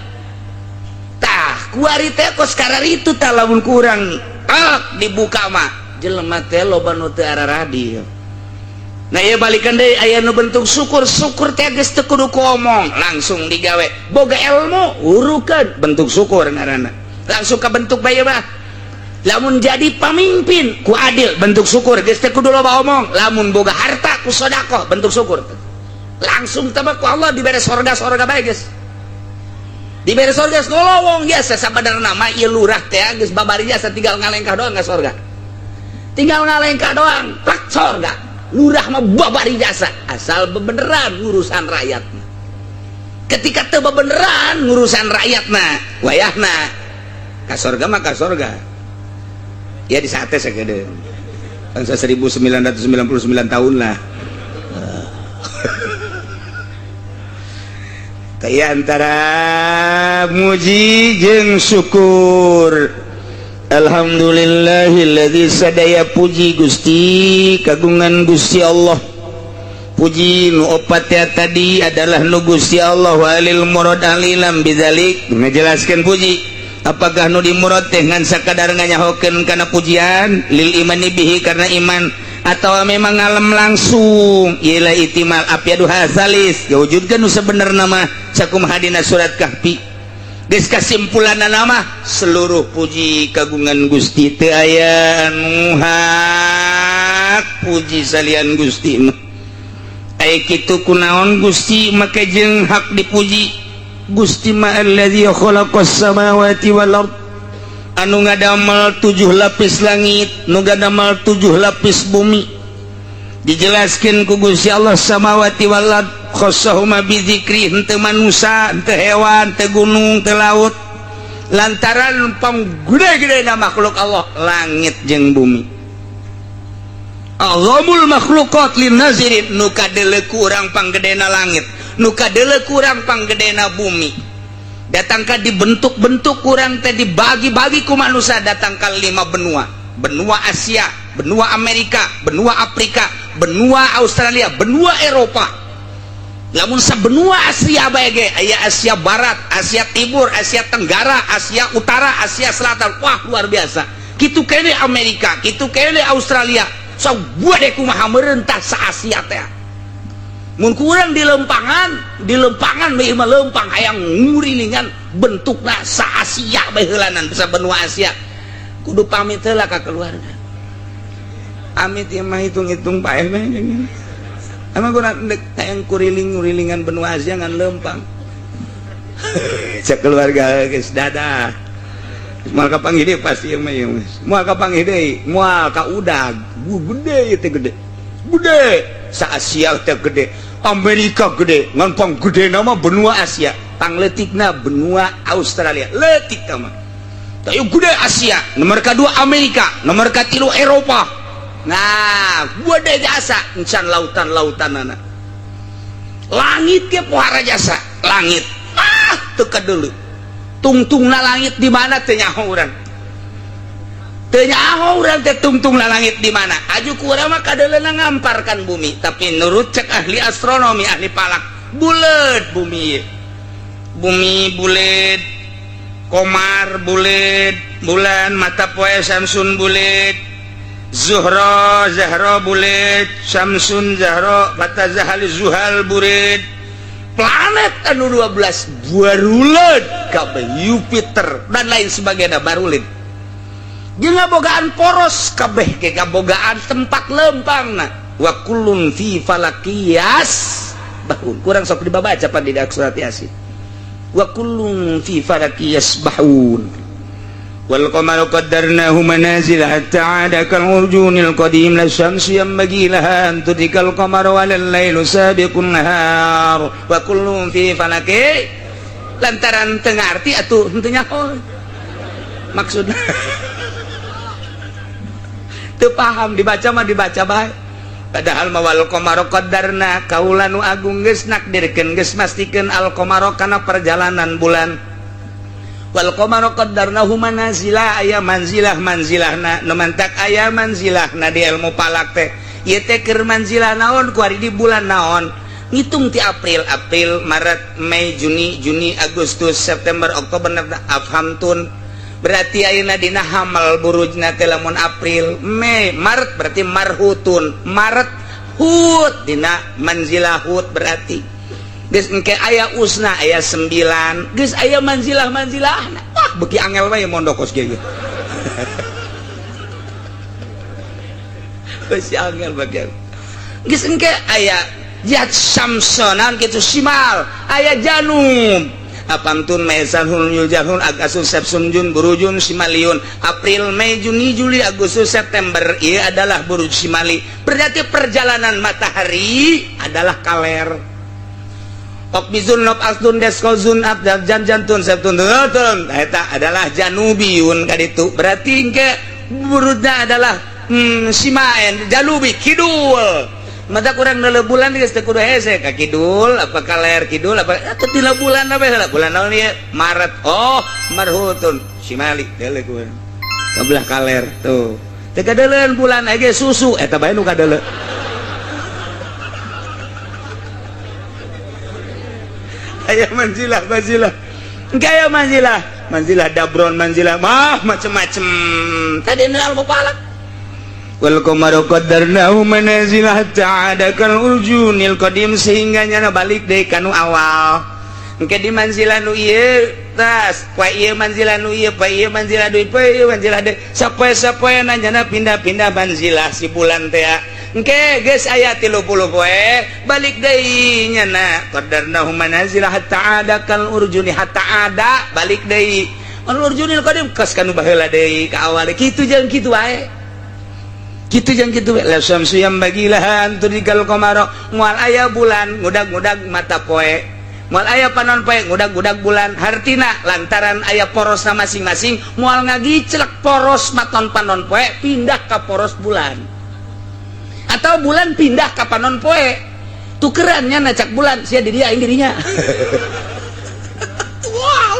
tah kuari teh kos kararitu tah lamun kurang tak dibuka mah jelema teh loba nu teu araradi. Nah ya balikan deh aya nu bentuk syukur teh geus teu kudu ngomong langsung digawe boga ilmu urukeun bentuk syukur ngaranna langsung ka bentuk bae mah lamun jadi pamimpin ku adil bentuk syukur geus teu kudu loba omong lamun boga harta ku sedekah bentuk syukur langsung teh ku Allah dibere sorga bae geus dibere sorga ngolowong biasa sabenerna mah ieu lurah teh geus babari jasa tinggal ngalengkah doang ka sorga tinggal ngalengkah doang plak sorga lurah mah babari jasa asal bebeneran ngurusan rakyatna ketika teu bebeneran ngurusan rakyatna wayahna ka sorga mah ka sorga ya di sate sagede bangsa 1999 tahun lah kaya antara muji jeung syukur. Alhamdulillahilladzi sadaya puji Gusti kagungan Gusti Allah puji nu opat ya tadi adalah nu Gusti Allah walil murad alilam bidzalik ngajelaskeun puji apakah nu dimurad teh ngan sakadar nganyahokeun kana pujian lil imani bihi karena iman atau memang ngalem langsung ialah itimal apiadu hasalis diwujudkeun nu sabenerna mah sakumaha dina surat Kahfi geus kasimpulanna nama seluruh puji kagungan Gusti teu aya anu hak puji salian Gusti mah ai kitu kunaon Gusti make jeung hak dipuji Gusti ma allazi khalaqas samawati wal ard anu ngadamel 7 lapis langit nu ngadamel 7 lapis bumi dijelaskeun ku Gusti Allah samawati wal ard khossahuma bizikri henteu manusia henteu hewan henteu gunung henteu laut lantaran panggede-gedena makhluk Allah langit jeung bumi Azamul makhluqat lin nazirin nu kadeuleu urang panggedena langit nu kadeuleu urang panggedena bumi datang ka dibentuk-bentuk urang teh dibagi-bagi ku manusia datang ka 5 benua benua Asia benua Amerika benua Afrika benua Australia benua Eropa lamun sabenua Asia bae ge aya Asia Barat Asia Timur Asia Tenggara Asia Utara Asia Selatan wah luar biasa kitu kene Amerika kitu kene Australia sabuah deh kumaha meureuntah sa Asia teh mun kurang di lempangan bae mah lempang hayang ngurilingan bentukna sa Asia bae heulanan sa benua Asia kudu pamit heula ka keluarga amit ieu mah hitung-hitung paeh bae emang gua yang kuriling-kurilingan benua Asia ngan lempang cek keluarga guys dadah mual ka panggih pasti yang mah mual ka panggih deui mual ka udag gede teh gede sa Asia teh gede Amerika gede ngan pang gede nama benua Asia pangletikna benua Australia letik mah teu gede Asia nomor kedua Amerika nomor katilu Eropa nah bude jasa encan lautan-lautan anak langit ke pohara jasa langit teka dulu tungtungna langit di mana teu nyaho urang teh tungtungna langit di mana aju ku urang mah kadeleuna ngamparkan bumi tapi nurut cek ahli astronomi ahli palak bulet bumi bulet komar bulet bulan mata poe samsun bulet Zuhra Zahra bulet Samsun Zahra mata zahal zuhal bulet planet anu 12 barulet kabeh Jupiter dan lain sebagainya barulet jeung ngabogaan poros kabeh ge ngabogaan tempat lempangna wa kullun fi falakiyas bahun kurang sok dibaca pan di surat Yasin wa kullun fi falakiyas bahun wal qamaru qaddarnahu manazil hatta 'ada kal urjunil qadim la syamsu yanbaghi laha an tudrikal qamara wal lailu sabiqun nahar wa kullun fi falaki lantaran teu ngarti atuh henteu nyaho maksudna teu paham dibaca mah dibaca bae padahal mawal qamaru qaddarna kaula nu agung geus nakdirkeun geus mastikeun al qamaru kana perjalanan bulan wal qamaru qaddarnahu manazila aya manzilahna nu mantak aya manzilahna di ilmu palak teh ieu teh keur manzilah naon ku ari di bulan naon ngitung ti April Maret Mei Juni Agustus September Oktober afhamtun berarti ayeuna dina hamal burujna teh lamun April Mei Maret berarti marhutun Maret hut dina manzilah hut berarti geus engke aya usna aya 9 geus aya manzilah-manzilahna wah beuki angel wae mondokos ge beuki angel bagian geus engke aya jat samsonan kitu simal aya janum apantun mesanhul yuljahun agasus sepsun jun burujun simaliun April Mei Juni Juli Agustus September ieu adalah buruj simali berarti perjalanan matahari adalah kaler Okbizun nop asdun deskozun abdal janjantun septun tun eta adalah janubiyun kaditu berarti engke burudna adalah simaen janubi kidul mata kurang dalam bulan geus teu kudu hese ka kidul apa kaler kidul apa atuh dina bulan apa heula bulan naon ieu Maret oh marhutun simali deuleu kumaha kabelah kaler tuh teu kadeuleun bulan age susu eta bae nu kadeuleu aya manzilah engke manzilah dabron manzilah mah macem-macem tadi nal palak wal qamaru qaddarnahu manazil hatta 'ada kal urjunil qadim sehingga nyana balik deui kanu awal engke di manzilah nu ieu tas poe ieu manzilah nu ieu poe ieu manzilah deui poe ieu manzilah deui sapoe-sapoe nyana pindah-pindah manzilah si bulan teh engke geus aya 30 poe balik deui nyana qaddarnahu manazil hatta 'ada kal urjuni hatta 'ada balik deui al urjunil qadim kas kanu baheula deui ka awal kitu jeung kitu wae kitu jeung kitu la syamsu yanbagilah an tudrikal qamara moal aya bulan ngudag-ngudag mata poe moal aya panon poe ngudag-ngudag bulan hartina lantaran aya porosna masing-masing moal ngagiclek poros maton panon poe pindah ka poros bulan atau bulan pindah ka panon poe tukerannya nacak bulan sia di dia aing dirinya wow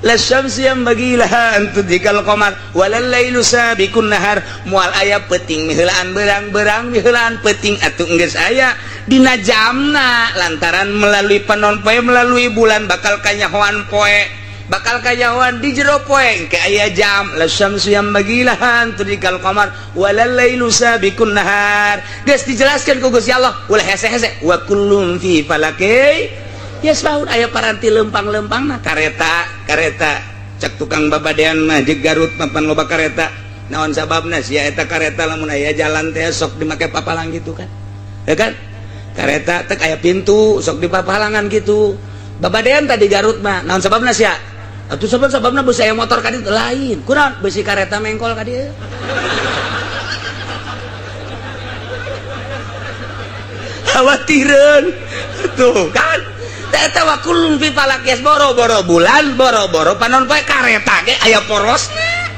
la syamsu yanbagilah an tudrikal qamar walal lailu sabiqun nahar moal aya peuting miheulaan berang-berang miheulaan peuting atuh geus aya dina jamna lantaran melalui panon poe melalui bulan bakal kanyahoan poe bakal kanyahoan di jero poe engke aya jam la syamsu yanbagilah an tudrikal qamar walal lailu sabiqun nahar geus dijelaskeun ku Gusti Allah ulah hese-hese wa kullun fi falaki yasbahun aya paranti lempang-lempangna kareta cek tukang babadean mah jeung Garut mapan loba kareta naon sababna sia eta kareta lamun aya jalan teh sok dimake papalang gitu kan ya kan kareta teh aya pintu sok di papalangan gitu babadean tadi Garut mah naon sababna sia atuh sababna beus aya motor ka ditu lain kunaon beusi kareta mengkol ka dieu khawatireun tuh kan eta wa kullun fi falakias boro-boro bulan boro-boro panon poe kareta ge aya porosna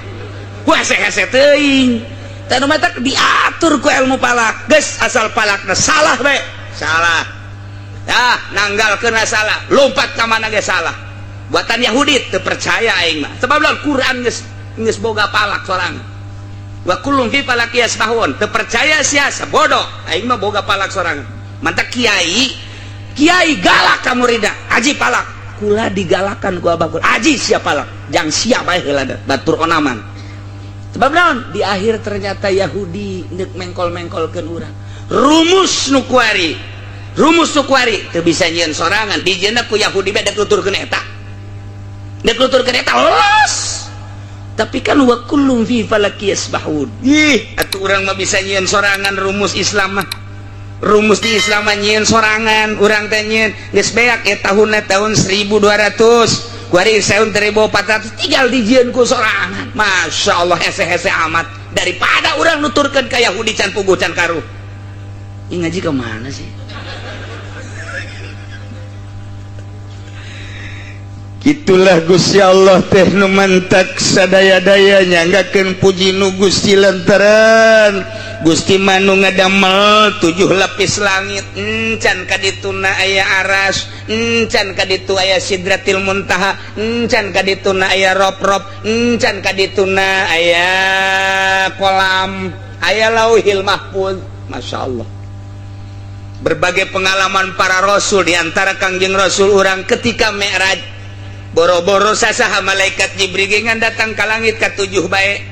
hese-hese teuing teh nu mata diatur ku ilmu palak geus asal palakna salah we salah nanggalkeun salah lompat ka mana ge salah buatan Yahudi teu percaya aing mah sebab lawan Quran geus boga palak sorangan wa kullum fi falaki yasbahun teu percaya sia bodoh aing mah boga palak sorangan mantap kiai galak ka muridna aji palak kula digalakan ku abah aji sia palak jang sia bae heula batur onaman sebab naon di akhir ternyata Yahudi neuk mengkol-mengkolkeun urang rumus nu kuari teu bisa nyieun sorangan dijieunna ku Yahudi beda nuturkeun eta los tapi kan wa kullum fi falaki yasbahun atuh urang mah bisa nyieun sorangan rumus Islam mah rumus di Islam mah nyieun sorangan urang teh nyieun geus beak tahunna tahun 1200 kuari tahun 1400 tinggal dijieun ku sorangan Masya Allah hese-hese amat daripada urang nuturkeun ka Yahudi can puguh can karuh ih ngaji ke mana sih Itulah Gusti Allah teh nu mantak sadaya-dayanya nggakeun puji nu Gusti lantaran Gusti manu ngadamel 7 lapis langit encan kadituna aya aras encan kaditu aya sidratil muntaha encan kadituna aya rob-rob encan kadituna aya kolam aya lauhil mahfuz Masya Allah berbagai pengalaman para rasul diantara Kangjeng Rasul orang ketika Mi'raj boro-boro sasaha malaikat Jibril ngan datang ka langit ka 7 bae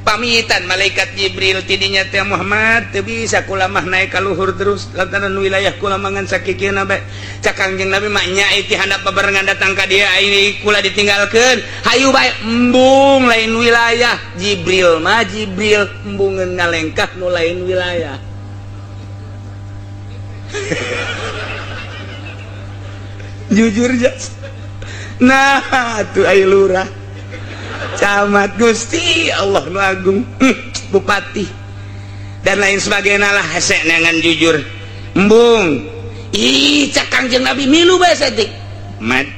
pamitan malaikat Jibril tidinya teh Muhammad teu bisa kula mah naik ka luhur terus lantaran wilayah kula mangan sakikieuna bae cak Kangjeng Nabi mah nya ti handap babarengan datang ka dieu ai kula ditinggalkeun hayu bae embung lain wilayah Jibril embungeun ngalengkah nu lain wilayah jujur jas nah tuh ayo lurah camat Gusti Allah nu agung bupati dan lain sebagainya lah hese nangan jujur embung cak Kangjeng Nabi milu bae saeutik mat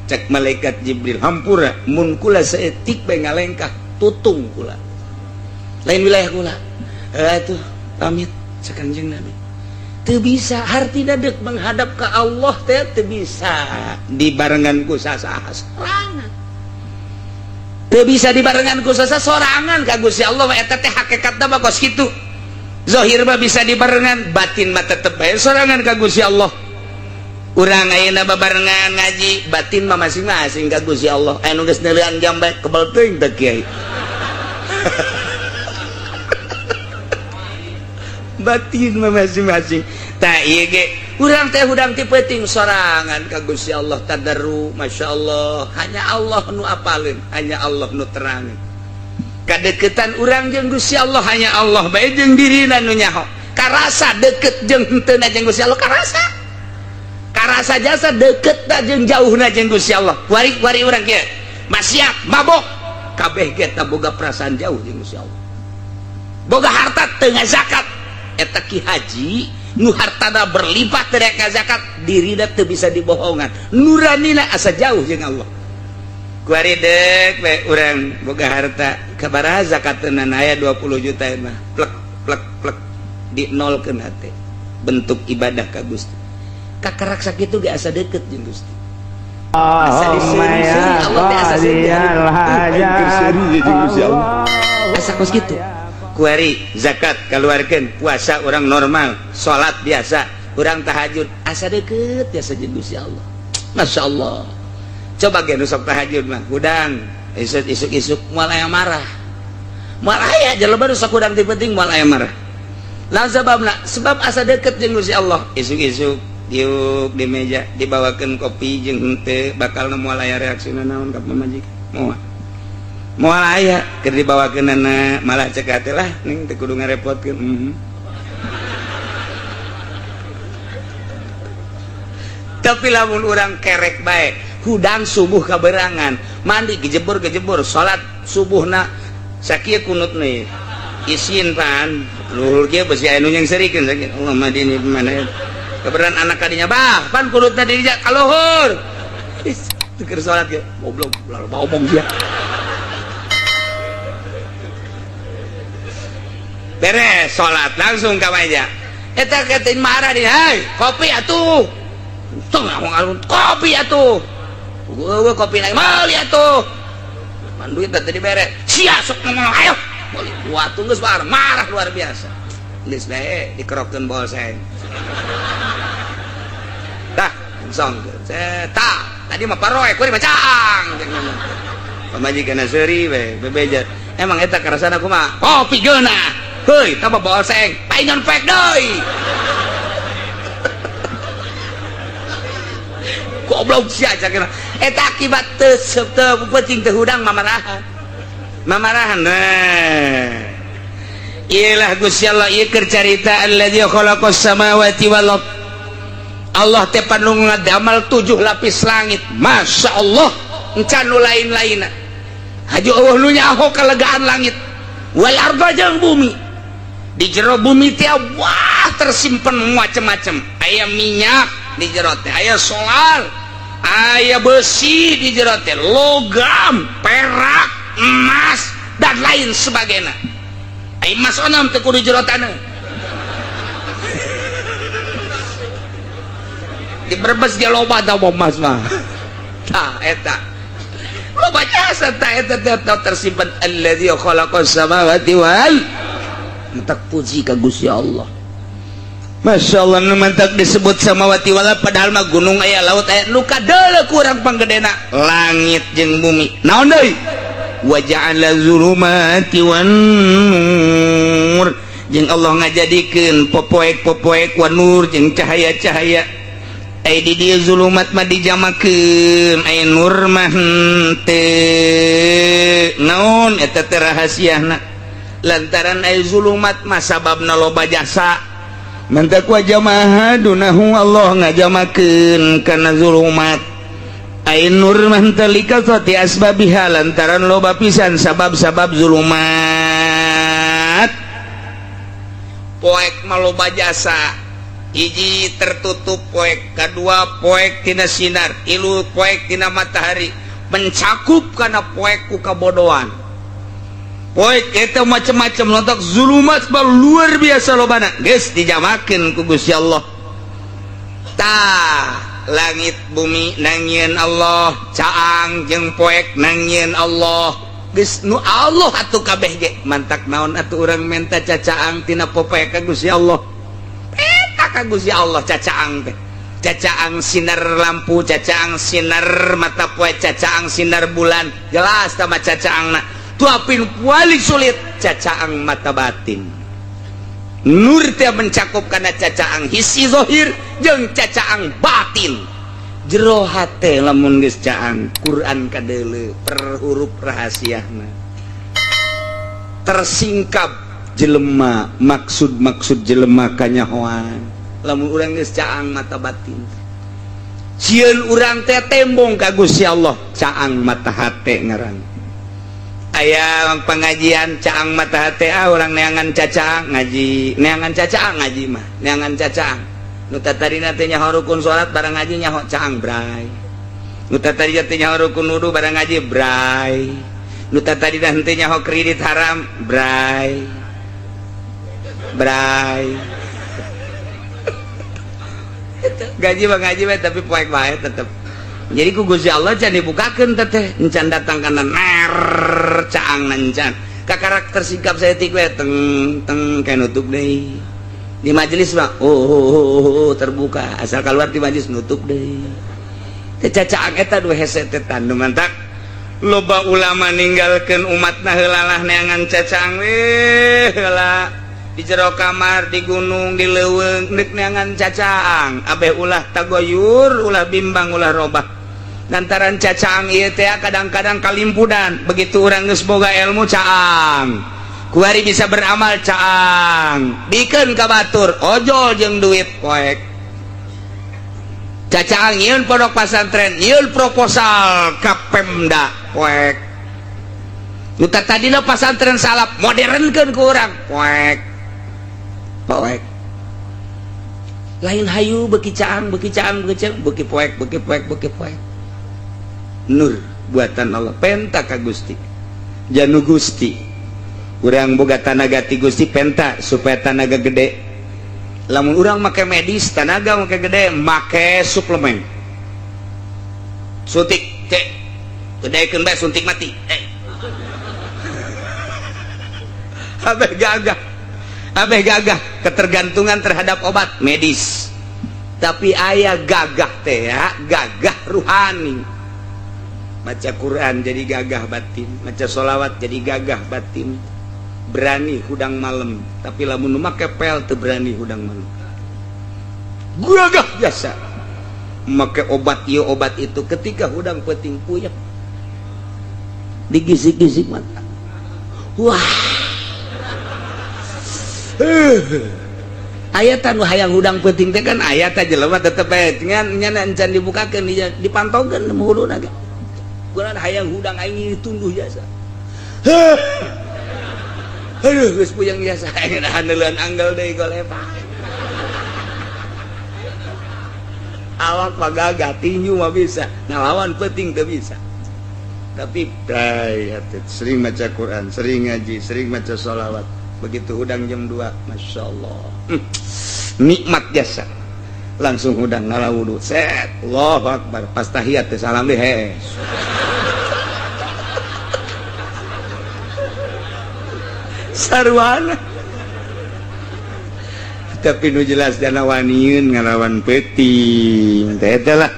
cak malaikat Jibril hampura mun kula saeutik bae ngalengkah tutung kula lain wilayah kula atuh pamit cak Kangjeng Nabi teu bisa hartina deuk menghadap ke Allah teh teu bisa dibarengan ku sasaha sorangan teu bisa dibarengan ku sasaha sorangan ka Gusti Allah eta teh hakikatna mah kos kitu zahir mah bisa dibarengan batin mah tetep bae sorangan ka Gusti Allah urang ayeuna babarengan ngaji batin mah masing-masing ka Gusti Allah anu geus neulean jam bae kebal teuing teh kiai batin mah masing-masing tak iya ge urang teh hudang ti penting sorangan ka Gusti Allah tadarru Masya Allah hanya Allah nu apaleun hanya Allah nu terangin kadeketan urang jeung Gusti Allah hanya Allah bae jeung dirina nu nyaho karasa deket jeung henteu jeung Gusti Allah karasa jasa deket jeung jauhna jeung Gusti Allah wari urang kieu maksiat mabok kabeh ge boga perasaan jauh jeung Gusti Allah boga harta teu ngazakat eta ki haji nu hartana berlimpah terek zakat dirina teu bisa dibohongan nuranina asa jauh jeung Allah kuari deuk we urang boga harta kabaraha zakatna aya 20 juta mah plek dinolkeun hate bentuk ibadah ka Gusti kakarak sakitu ge asa deukeut jeung Gusti asa diseri-seri Allah teh asa seri jeung Gusti Allah asa kos kitu kuari zakat keluarkan puasa orang normal sholat biasa orang tahajud asa deket biasa jeung Gusti Allah Masya Allah coba ge nu sok tahajud mah hudang isuk-isuk moal aya marah moal aya jelema nu sok hudang ti penting moal aya marah lawan sababna sebab asa deket jeung Gusti Allah isuk-isuk diuk di meja dibawakeun kopi jeung henteu bakal moal aya reaksina naon ka pamajikan moal aya keur dibawakeunana malah cek hate lah ning teu kudu ngarepotkeun tapi lamun urang kerek bae hudang subuh kaberangan mandi gejebur salat subuhna sakieu kunutna isin pan luhur kieu besi anu yang serikeun sakieu Allah madini mana kaberan anak kadinya bah pan kunutna di dieu ka luhur keur salat ge goblok omong dia beres salat langsung ka meja eta ketin marah di hai kopi atuh kopi atuh gua kopi lagi mal atuh man duit tadi beres sia sok ngomong ayo waktu geus bareng marah luar biasa geus bae dikerokeun bol seng dah song tah tadi mah paroe kuring bacaang pamajikanna seuri we bebejat emang eta karasana kumaha kopi geunah heuy tambah bol seng paingan pek deui goblok sia cakna eta akibat teu penting teu hudang mamarahan nah iyalah Gusti Allah ieu keur carita alladzi khalaqas samawati wal ardh Allah teh panu ngadamel 7 lapis langit masya Allah encan nu lain-lainna haji Allah nu nyaho kalegaan langit wal ardh jeung bumi di jero bumi teh wah tersimpen macam-macam aya minyak di jero teh aya solar aya besi di jero teh logam perak emas dan lain sebagainya aya emas onam teh kudu jero taneuh di Brebes ge loba tah emas mah tah eta loba jasa tah eta tersimpen alladzi khalaqas samawati wal mentak puji ka Gusti Allah masya Allah nu mentak disebut samawati wal padahal mah gunung aya laut aya nu kadeuleu kurang panggedena langit jeung bumi naon deui wa ja'ala zulumati wan nur jeung Allah ngajadikeun popoek-popoek wan nur jeung cahaya-cahaya aya di dieu zulumat mah dijamakeun aya nur mah teu naon eta teh rahasiana lantaran aya zulumat mah sababna loba jasa mantak wa jamaah dunahu Allah ngajamakeun kana zulumat aya nur mah talika sati asbabiha lantaran loba pisan sabab-sabab zulumat poek mah loba jasa hiji tertutup poek kadua poek tina sinar ilu poek tina matahari mencakup kana poek ku kabodohan poek eta macam-macam lontak zulumat luar biasa lobana geus dijamakeun ku Gusti Allah tah langit bumi nangieun Allah caang jeung poek nangieun Allah geus nu Allah atuh kabeh ge mantak naon atuh urang menta cacaang tina popoek ka Gusti Allah eta ka Gusti Allah cacaang teh cacaang sinar lampu cacaang sinar mata poe cacaang sinar bulan jelas tama cacaangna tuapin paling sulit cacaang mata batin nur teh mencakup kana cacaang hisi zahir jeung cacaang batin jero hate lamun geus caang Quran kadeuleu per huruf rahasiana tersingkap jelema maksud-maksud jelema kanyahoan lamun urang geus caang mata batin sieun urang teh tembong ka Gusti Allah caang mata hate ngaran aya pengajian caang mata hate urang neangan cacaang ngaji neangan cacaang ngaji mah neangan cacaang nu tatarina teh nyaho rukun salat barang ngaji nyaho caang bray nu tatarina teh nyaho rukun wudu barang ngaji bray nu tatarina teh nyaho kredit haram bray gaji mah ngaji we tapi poek bae tetep jadi ku Gusti Allah can dibukakeun teh encan datang kana ner caang nancan ka karakter sikap saeutik we teng kayak nutup deui di majelis mah terbuka asal keluar di majelis nutup deui teh cacaang eta dua hesetetan nu mantak loba ulama ninggalkeun umatna heulalah neangan cacaang we heula di jero kamar di gunung di leuweung neuk neangan cacaang abeh ulah tagoyur ulah bimbang ulah robah lantaran cacaang ieu teh kadang-kadang kalimpudan begitu urang geus boga ilmu caang kuari bisa beramal caang bikeun ka batur ojol jeung duit poek cacaang nyieun pondok pasantren nyieun proposal ka Pemda poek nu tadina pasantren salap modernkeun ku urang poek lain hayu beki caang beki poek nur buatan Allah penta ka Gusti janu Gusti urang boga tanaga ti Gusti penta supaya tanaga gede. Lamun urang make medis tanaga make gede, make suplemen. Suntik teh gedekeun bae suntik mati. Abeh gagah ketergantungan terhadap obat medis. Tapi aya gagah teh ya, gagah ruhani. Maca Quran jadi gagah batin, maca sholawat jadi gagah batin. Berani hudang malam, tapi lamun make pel teu berani hudang malam. Gagah biasa. Make obat ieu obat itu ketika hudang peuting puyeng. Digisik-gisik mata. Wah. Ayat anu hayang hudang peuting teh kan ayat jelema tetep bae nya encan dibukakeun dipantaukeun huluna ge. Kurang hayang hudang aing tunduh jasa. Aduh geus puyeng jasa aing handeuleun anggal deui golepa. Awak pagagah tinju mah bisa, ngalawan peuting teu bisa. Tapi sering baca Quran, sering ngaji, sering baca sholawat. Begitu hudang jam 2, Masya Allah, nikmat jasa. Langsung hudang ngala wudu, set, Allahu Akbar, pas tahiyat salam deh, sarwana. Tapi nu jelas dana waniun ngalawan peuting teh lah.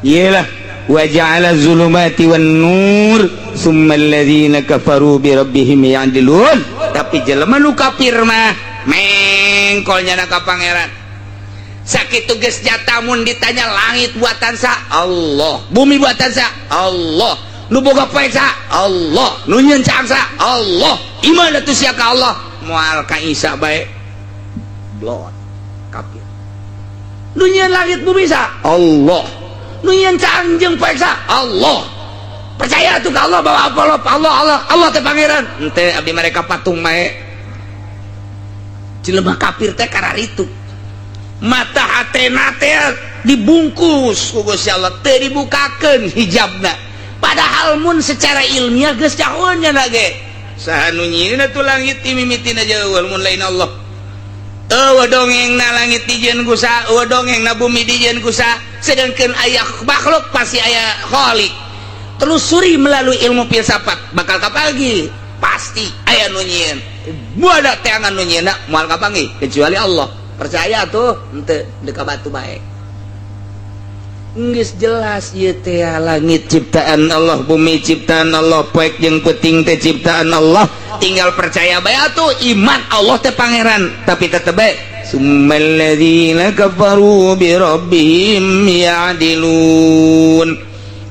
Iyalah wa ja'ala zulumati wan nur summa alladziina kafaru bi rabbihim ya'dilun. Tapi jelema nu kafir mah mengkol nyana ka pangeran. Sakitu geus jata mun ditanya langit buatan sa Allah, bumi buatan sa Allah, nu boga poe sa Allah, nu nyencang sa Allah, iman atuh sia ka Allah, moal ka Isa bae blot kafir. Nu nyeun langit bumi sa Allah, nu nyencang jeung poe sa Allah. Percaya tuh ka Allah bahwa Allah teh pangeran. Henteu abdi mereka patung mae. Jelema kafir teh kararitu. Mata hatena teh dibungkus ku Gusti Allah, teu dibukakeun hijabna. Padahal mun secara ilmiah geus caheun nya ge. Saha nu nyieun atuh langit ti mimitina jeueul mun lain Allah. Eueuh dongengna langit dijieun ku sa, eueuh dongengna bumi dijieun ku sa, sedengkeun aya makhluk pasti aya khaliq. Telusuri melalui ilmu filsafat bakal kapagi pasti aya nu nyieun buada teangan nu nyieunna moal kapanggih kecuali Allah. Percaya tuh henteu deka batu bae geus jelas ieu teh langit ciptaan Allah, bumi ciptaan Allah, poek jeung peuting teh ciptaan Allah. Tinggal percaya bae atuh iman Allah teh pangeran. Tapi tetep bae summal ladzina kafaru bi rabbihim ya'dilun.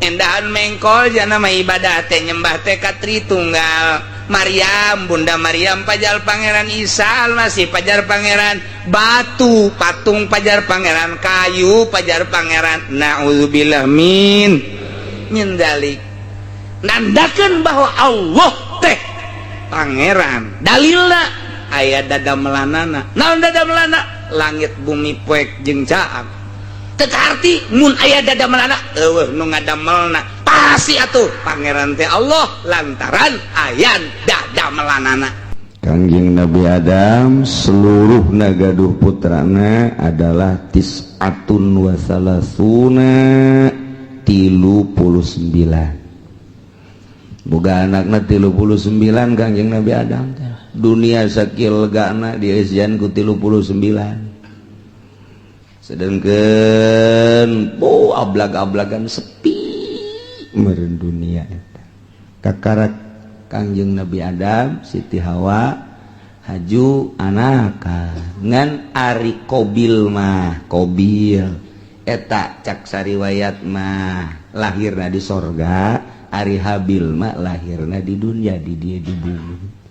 Endahan mengkol jana mah ibadah teh nyembah teh ka Tritunggal. Maryam, Bunda Maryam pajal pangeran, Isa masih pajar pangeran, batu patung pajar pangeran, kayu pajar pangeran. Nauzubillah min dalik. Nandakeun bahwa Allah teh pangeran. Dalilna aya dada melanana. Naon dada melana? Langit bumi poek jeung caag. Tekarti mun aya dada melana eueuh nu ngadamelna pasti atuh pangeran teh Allah lantaran aya dada melanana. Kangjeng Nabi Adam seluruh nagaduh putrana adalah tis'atun wa salasuna 39. Boga anakna 39 Kangjeng Nabi Adam. Dunia sakil legana dieusian ku 39. Sedangkan ablag-ablagan sepi meureun dunia eta. Kakarak Kangjeng Nabi Adam, Siti Hawa, haju anakan ngan Ari Kobil mah, Kobil eta cak sariwayat mah lahirna di sorga, Ari Habil mah lahirna di dunia, di dia di bumi.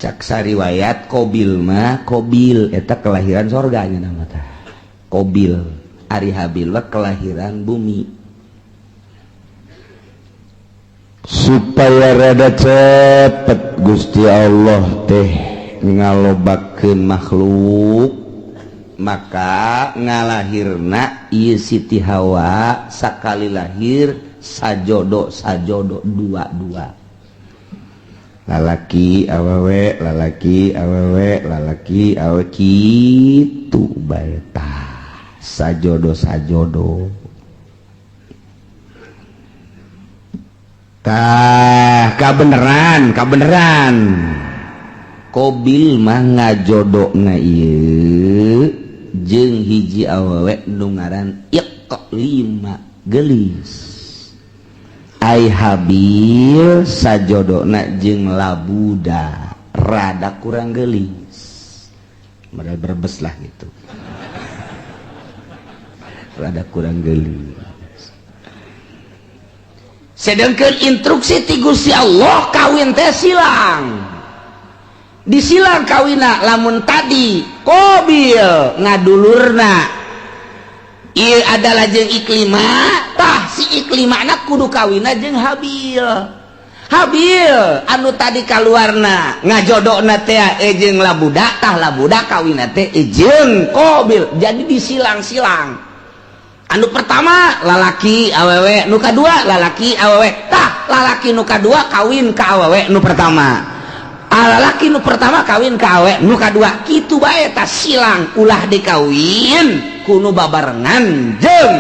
Cak sariwayat Kobil mah, Kobil eta kelahiran sorganya nama tah Kobil. Ari Habil mah kelahiran bumi. Supaya rada cepet Gusti Allah teh ngalobakeun makhluk, maka ngalahirna ieu Siti Hawa sakali lahir sajodo dua-dua. lalaki awewe lalaki awewe lalaki awe kitu bae tah sajodo kabeneran Qabil mah ngajodokna ieu jeung hiji awewe nu ngaran Iqlima gelis ai Habil sajodona jeung Labuda rada kurang gelis modal berbes lah gitu rada kurang gelis sedangkan instruksi ti Gusti Allah kawin teh silang disilang kawina lamun tadi Qabil ngadulurna ieu adalah jeung Iklimah tah si Iklimah kudu kawina jeung Habil anu tadi kaluarna ngajodona teh jeung Labuda tah Labuda kawina teh jeung Qabil jadi disilang-silang anu pertama lalaki awewe nu kadua lalaki awewe tah lalaki nu kadua kawin ka awewe nu pertama lalaki nu pertama kawin ka awewe nu kadua kitu bae tah silang ulah dikawin kuno babarengan jeung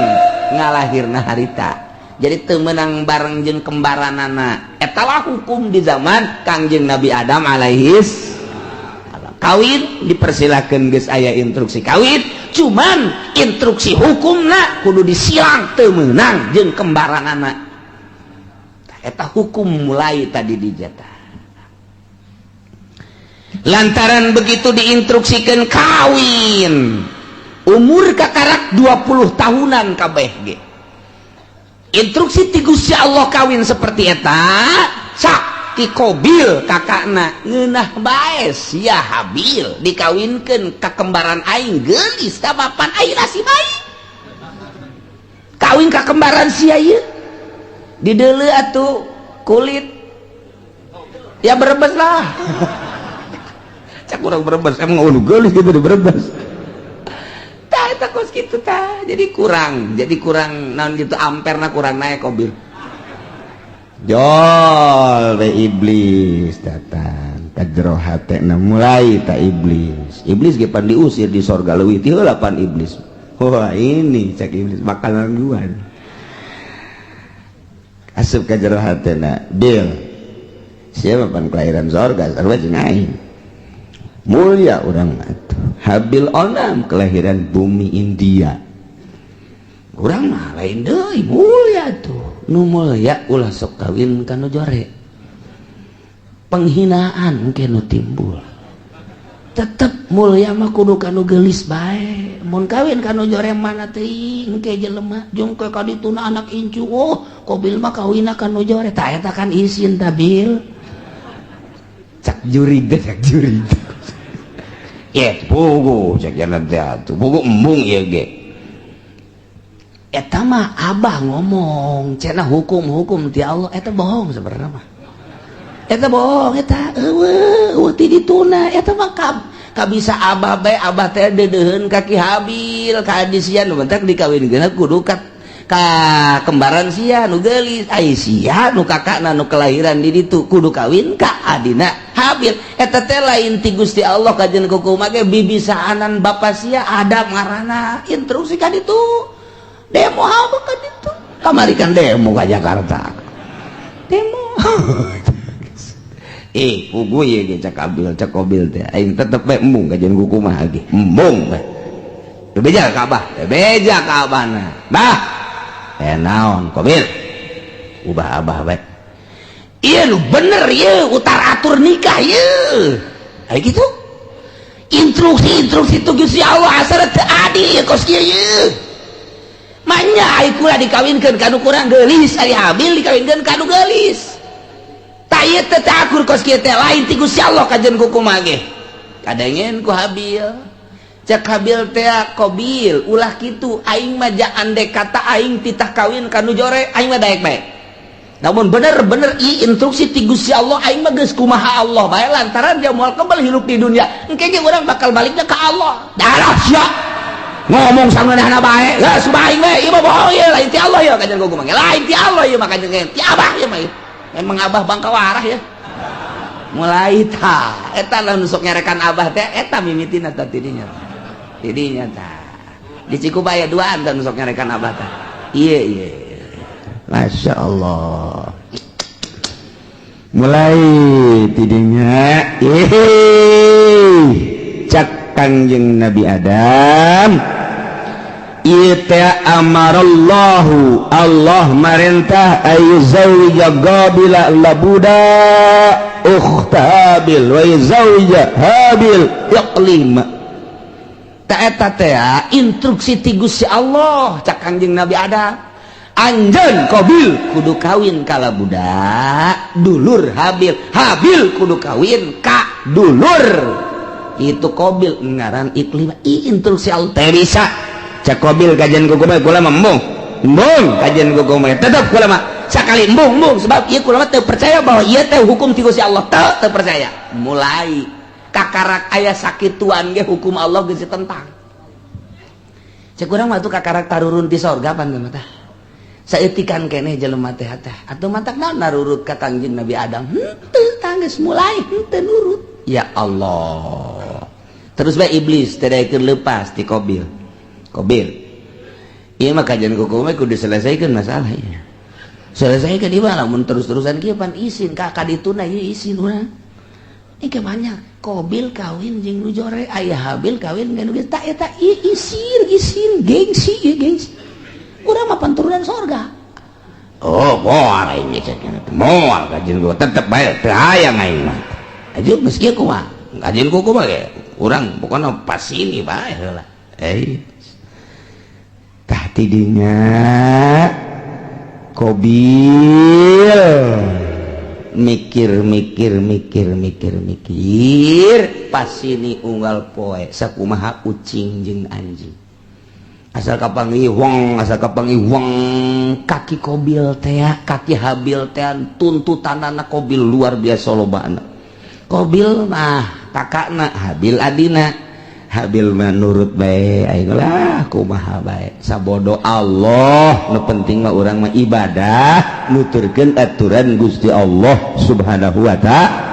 ngalahirna harita jadi teu meunang bareng jeung kembaranana eta lah hukum di zaman Kangjeng Nabi Adam alaihis kawin dipersilakeun geus aya instruksi kawin cuman instruksi hukumna kudu disilang teu meunang jeung kembaranana eta hukum mulai tadi dijata lantaran begitu diinstruksikan kawin umur kakarak 20 tahunan kabeh ge instruksi ti Gusti Allah kawin seperti eta sak ti Qabil kakakna ngeunah bae sia Habil dikawinkeun ka kembaran aing geulis ka papan ayeuna si bae kawin ka kembaran sia ieu dideuleu atuh kulit ya berebes lah cak urang berebes emang anu geulis gitu berebes tah eta kos kitu tah jadi kurang naon gitu amperna kurang naik Qabil jol we iblis datang ka jero hatena mulai ta iblis ge pan diusir di sorga leuwih ti heula pan iblis wah ini cak iblis bakal nangguan asup ka jero hatena bil siapa pan kelahiran sorga sarua jeung aing mulia urang atuh Habil onam kelahiran bumi India urang mah lain deui mulia tuh nu mulia ulah sok kawin ka nu jore penghinaan engke nu timbul tetep mulia mah kudu ka nu geulis bae mun kawin ka nu jore mana teuing engke jelema jungke ka dituna anak incu Qabil mah kawinna ka nu jore tah eta kan isin tabil cak jurig ya pugu cek jalan teatu pugu embung ya ge eta mah abah ngomong cenah hukum ti Allah eta bohong sebenarnya mah eta bohong eta eueuh ti dituna eta mah kabisa abah bae abah teh deudeuheun ka Ki Habil ka adisian nu mentek dikawinkeun kudu ka kembaran sia nu geulis ai sia nu kakakna nu kelahiran di ditu kudu kawin ka adina Habil eta teh lain ti Gusti Allah kajeun kumaha ge bibisaanan bapa sia Adam ngaranna instruksi ka ditu demo apa ka ditu kamari kan demo ka Jakarta demo pugu ye ge cak Qabil teh aing tetep bae embung kajeun kumaha ge embung bae beja ka abahna bah naon Qabil ubah abah bae iya lu bener ya utar atur nikah ya kayak gitu instruksi itu Gusti Allah asal adil ya kos kieu ya manya ai kula dikawinkeun ka nu kurang geulis ari Habil dikawinkeun ka nu geulis tah ieu teh akur kos kieu teh lain ti Gusti Allah kajeun kumaha ge kadengen ku Habil cek Habil teh Qabil ulah kitu aing mah andai kata aing titah kawin ka nu jore aing mah daek bae namun bener-bener instruksi ti Gusti Allah aing mah geus kumaha Allah bae lantaran dia moal kembali hidup di dunia engke ge urang bakal baliknya ka Allah darah sia ngomong sangeunahna bae geus bae we ieu mah bohong ye lain ti Allah ya kajen kumaha lain ti Allah ya maka jeung ti abah ya mah memang abah bangka warah ya mulai tah eta lamun sok nyarekan abah teh eta mimitina tah tidinya tah di Cikubaya duaan tah sok nyarekan abah teh iya Masya Allah mulai tidinya cak Kangjeng Nabi Adam ita amarallahu Allah marintah ayuzawija Qabila labuda ukhtabil wa yuzawija Habil yaqlima ta eta teh instruksi ti Gusti Allah cak Kangjeng Nabi Adam anjeun Qabil kudu kawin ka labuda dulur Habil kudu kawin ka dulur itu Qabil ngaran iklim instruksi Allah teh bisa cak Qabil kajian kukumah kula embung kajian kukumah tetap kula mah sakali embung sebab ieu kula mah teu percaya bahwa ieu teh hukum ti Gusti Allah teu percaya mulai kakarak aya sakituan ge hukum Allah geus ditentang cek urang mah tuh kakarak tarurun ti sorga pan mah saeutikan keneh jelema teh atuh matak naon narurut ka Kangjeng Nabi Adam henteu tanggeus mulai henteu nurut ya Allah terus bae iblis teh daekeun leupas ti Qabil iya mah kajian kukumah kudu selesaikan masalah ya selesaikan ieu lamun terus-terusan kieu pan isin kakak dituna ieu isin urang ini banyak Qabil kawin jeung nu jore aya Habil kawin jeung nu tak eta isin gengsi urang mah panturunan sorga oh moal ini moal kajian gua tetep bae teu hayang aing mah aja geus kieu kumaha kajian kukumah ge urang pokona pas ini bae heula tah tidinya Qabil mikir pas ini unggal poe sakumaha ucing jeung anjing asal kapangiwong kaki Qabil teh kaki Habil teh tuntutanana Qabil luar biasa lobana Qabil mah kakakna Habil adina Habil menurut bae aing lah kumaha bae sabodo Allah nu penting mah urang mah ibadah nuturkeun aturan Gusti Allah Subhanahu wa ta'ala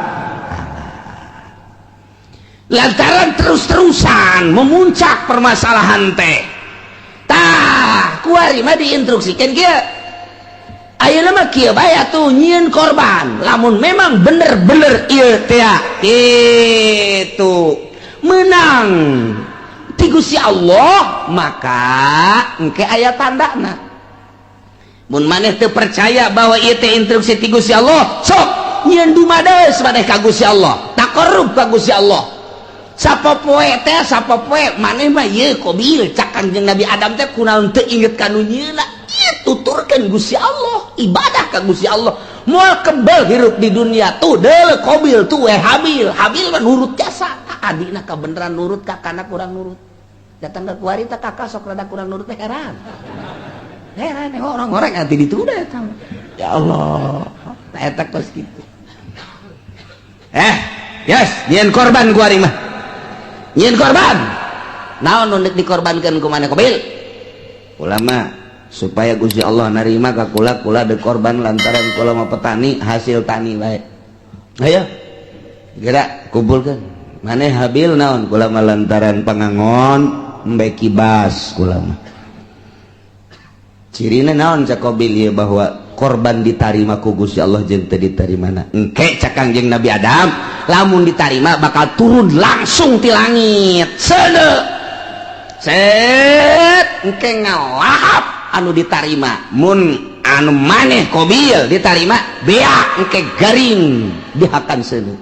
lantaran terus-terusan memuncak permasalahan teh tah kuari mah diinstruksikeun kieu ayeuna mah kieu bae atuh nyieun korban lamun memang bener-bener ieu teh kitu menang ti Gusti Allah maka engke aya tandana mun maneh teu percaya bahwa ieu teh instruksi ti Gusti Allah sok nyieun dumades maneh ka Gusti Allah taqarrub ka Gusti Allah sapopoe maneh mah ieu Qabil cak Kangjeng Nabi Adam teh kunaon teu inget kanu nyieunna ieu tuturkeun Gusti Allah ibadah ka Gusti Allah moal kebal hirup di dunia tuh deuleu Qabil tuh Habil mah nurut jasa adina kebeneran nurut kakana kurang nurut datang ke kuari tak kakak sok rada kurang nurut heran orang-orang nanti ditudah ya Allah tak etak kos gitu nyen korban kuari mah nyen korban naon nu dikorbankeun ku maneh Qabil ulama supaya Gusti Allah narima ka kula dekorban lantaran kula mah petani hasil tani bae ayo gerak kumpulkeun maneh Habil naon kula mah lantaran pangangon embe kibas kula mah cirina naon cak Qabil ieu bahwa korban ditarima ku Gusti Allah jeung teu ditarimana engke cak Kangjeng Nabi Adam lamun ditarima bakal turun langsung ti langit seuneu set engke ngalahap anu ditarima mun anu maneh Qabil ditarima beak engke garing dihakan seuneu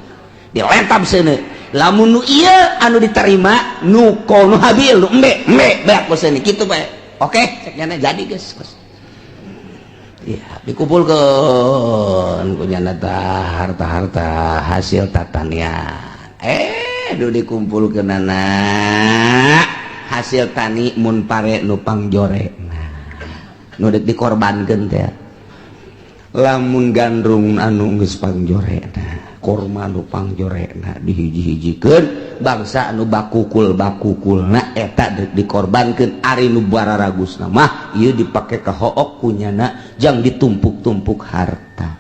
dilentam seuneu lamun nu ieu anu diterima nu kono Habil nu embe beak bosan kitu bae oke cek nyana jadi geus iya dikumpulkeun ku nyana harta hasil tatanian nu dikumpulkeunana hasil tani mun pare nu pangjorena nu dikorbankeun teh lamun gandrung anu geus pangjorena korma nu pangjorena dihiji-hijikeun bangsa anu bakukulna eta dikorbankeun ari nu bararagusna mah ieu dipake ka hook kunyana jang ditumpuk-tumpuk harta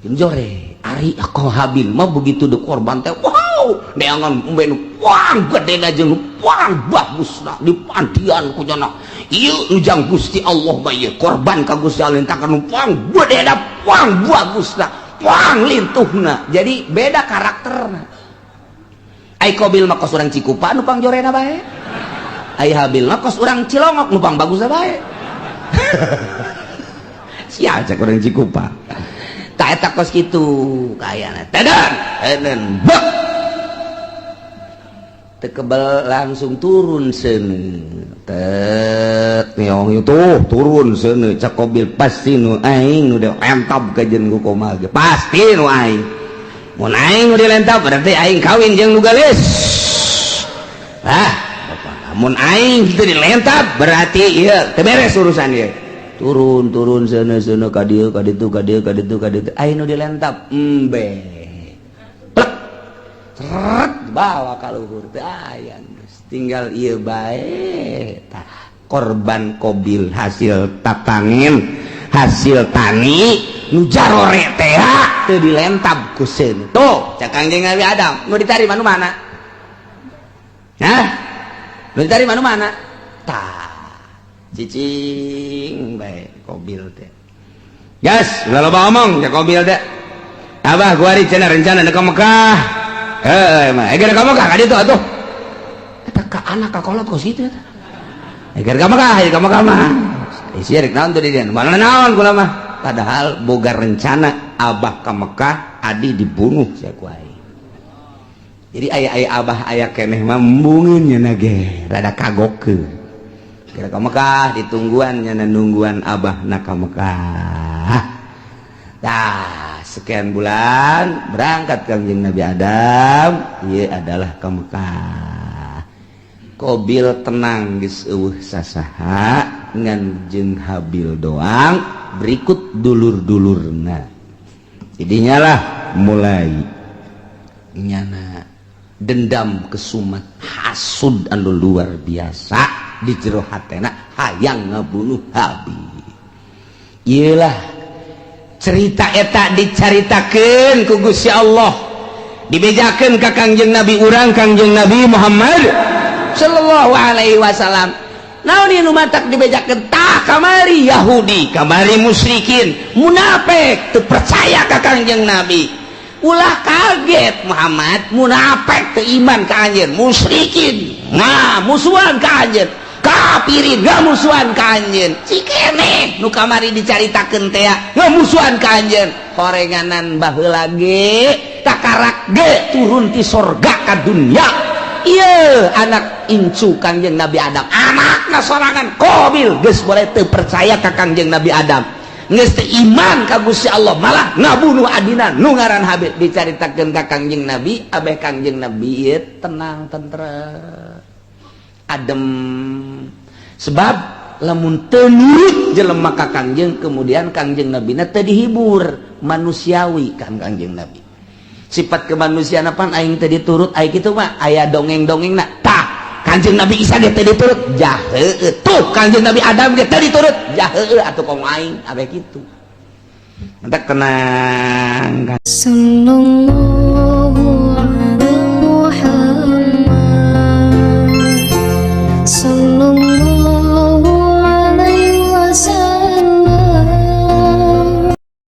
jore ari kau Habil mah begitu de korban teh wow deangan umben wang gede jeung wang bagusna dipantian ku cenah ieu ujang Gusti Allah mah ieu korban ka Gusti Allah lintakan wang gede da wang bagusna wang lintuhna jadi beda karakterna ai Qabil mah kos urang Cikupa nu pangjorena bae ai Habil mah kos urang Cilongok nu pang bagus bae sia cek urang Cikupa tak eta kos kitu kayana tedan bek tekebel langsung turun seuneu tet nyong itu turun seuneu cak Qabil pasti nu aing nu dilentab ka jeung ku komal ge pasti nu aing mun aing nu dilentab berarti aing kawin jeung nu gelis mun aing kitu dilentab berarti ieu teu beres urusan ieu turun seuneu ka dieu ka ditu aing nu dilentab embe plek seret bawa ka luhur teh aya tinggal ieu bae tah korban Qabil hasil tatangin hasil tani nu jarore teh teu dilentab ku seuneu tuh cak Kangjeng Nabi Adam nu ditarima nu mana hah nu ditarima nu mana tah cicing bae Qabil teh gas ulah loba omong ya Qabil teh abah guari cenah rencana ka Mekah mah eger ka Mekah ka ditu atuh eta ka anak ka kolot kos kitu eta eger ka Mekah mah isi rek naon tuh di dieu mana naon kula mah padahal boga rencana abah ka Mekah adi dibunuh sia ku aing jadi aya abah aya keneh mah embungeun nya ge rada kagokeun kira ka Mekah ditungguan nyana nungguan abah na ka Mekah dah sekian bulan berangkat Kangjeng Nabi Adam ieu adalah ka Mekah Qabil tenang geus eueuh sasaha ngan jeung Habil doang berikut dulur-dulurna jadinya lah mulai nyana dendam kesumat hasud anu luar biasa di jero hatena hayang ngabunuh Habil iyalah cerita eta dicaritakeun ku Gusti Allah dibejakeun ka Kangjeng Nabi urang Kangjeng Nabi Muhammad sallallahu alaihi wasallam naon ieu nu matak dibejakeun tah kamari Yahudi kamari musyrikin munafik teu percaya ka Kangjeng Nabi ulah kaget Muhammad munafik teu iman ka anjeun musyrikin nah musuhan ka anjeun kafirin ngamusuhan ka anjeun cikene nu kamari dicaritakeun teh ngamusuhan ka anjeun horenganan baheula ge takarak ge turun ti sorga ka dunya ieu anak incu Kangjeng Nabi Adam anakna sorangan Qabil geus boleh teu percaya ka Kangjeng Nabi Adam geus teu iman ka Gusti Allah malah ngabunuh adina nu ngaran Habil dicaritakeun ka Kangjeng Nabi abeh Kangjeng Nabi ieu tenang tentrem adem sebab lamun teu nurut jelema ka Kangjeng kemudian Kangjeng Nabi na teu dihibur manusiawi kan Kangjeng Nabi sifat kemanusiaan pan aing teu diturut aya kitu mah aya dongeng-dongengna tah Kangjeng Nabi Isa ge teu diturut jah heueuh tuh Kangjeng Nabi Adam ge teu diturut jah heueuh atuh kong aing abeh kitu. Entek tenang kan. Sallallahu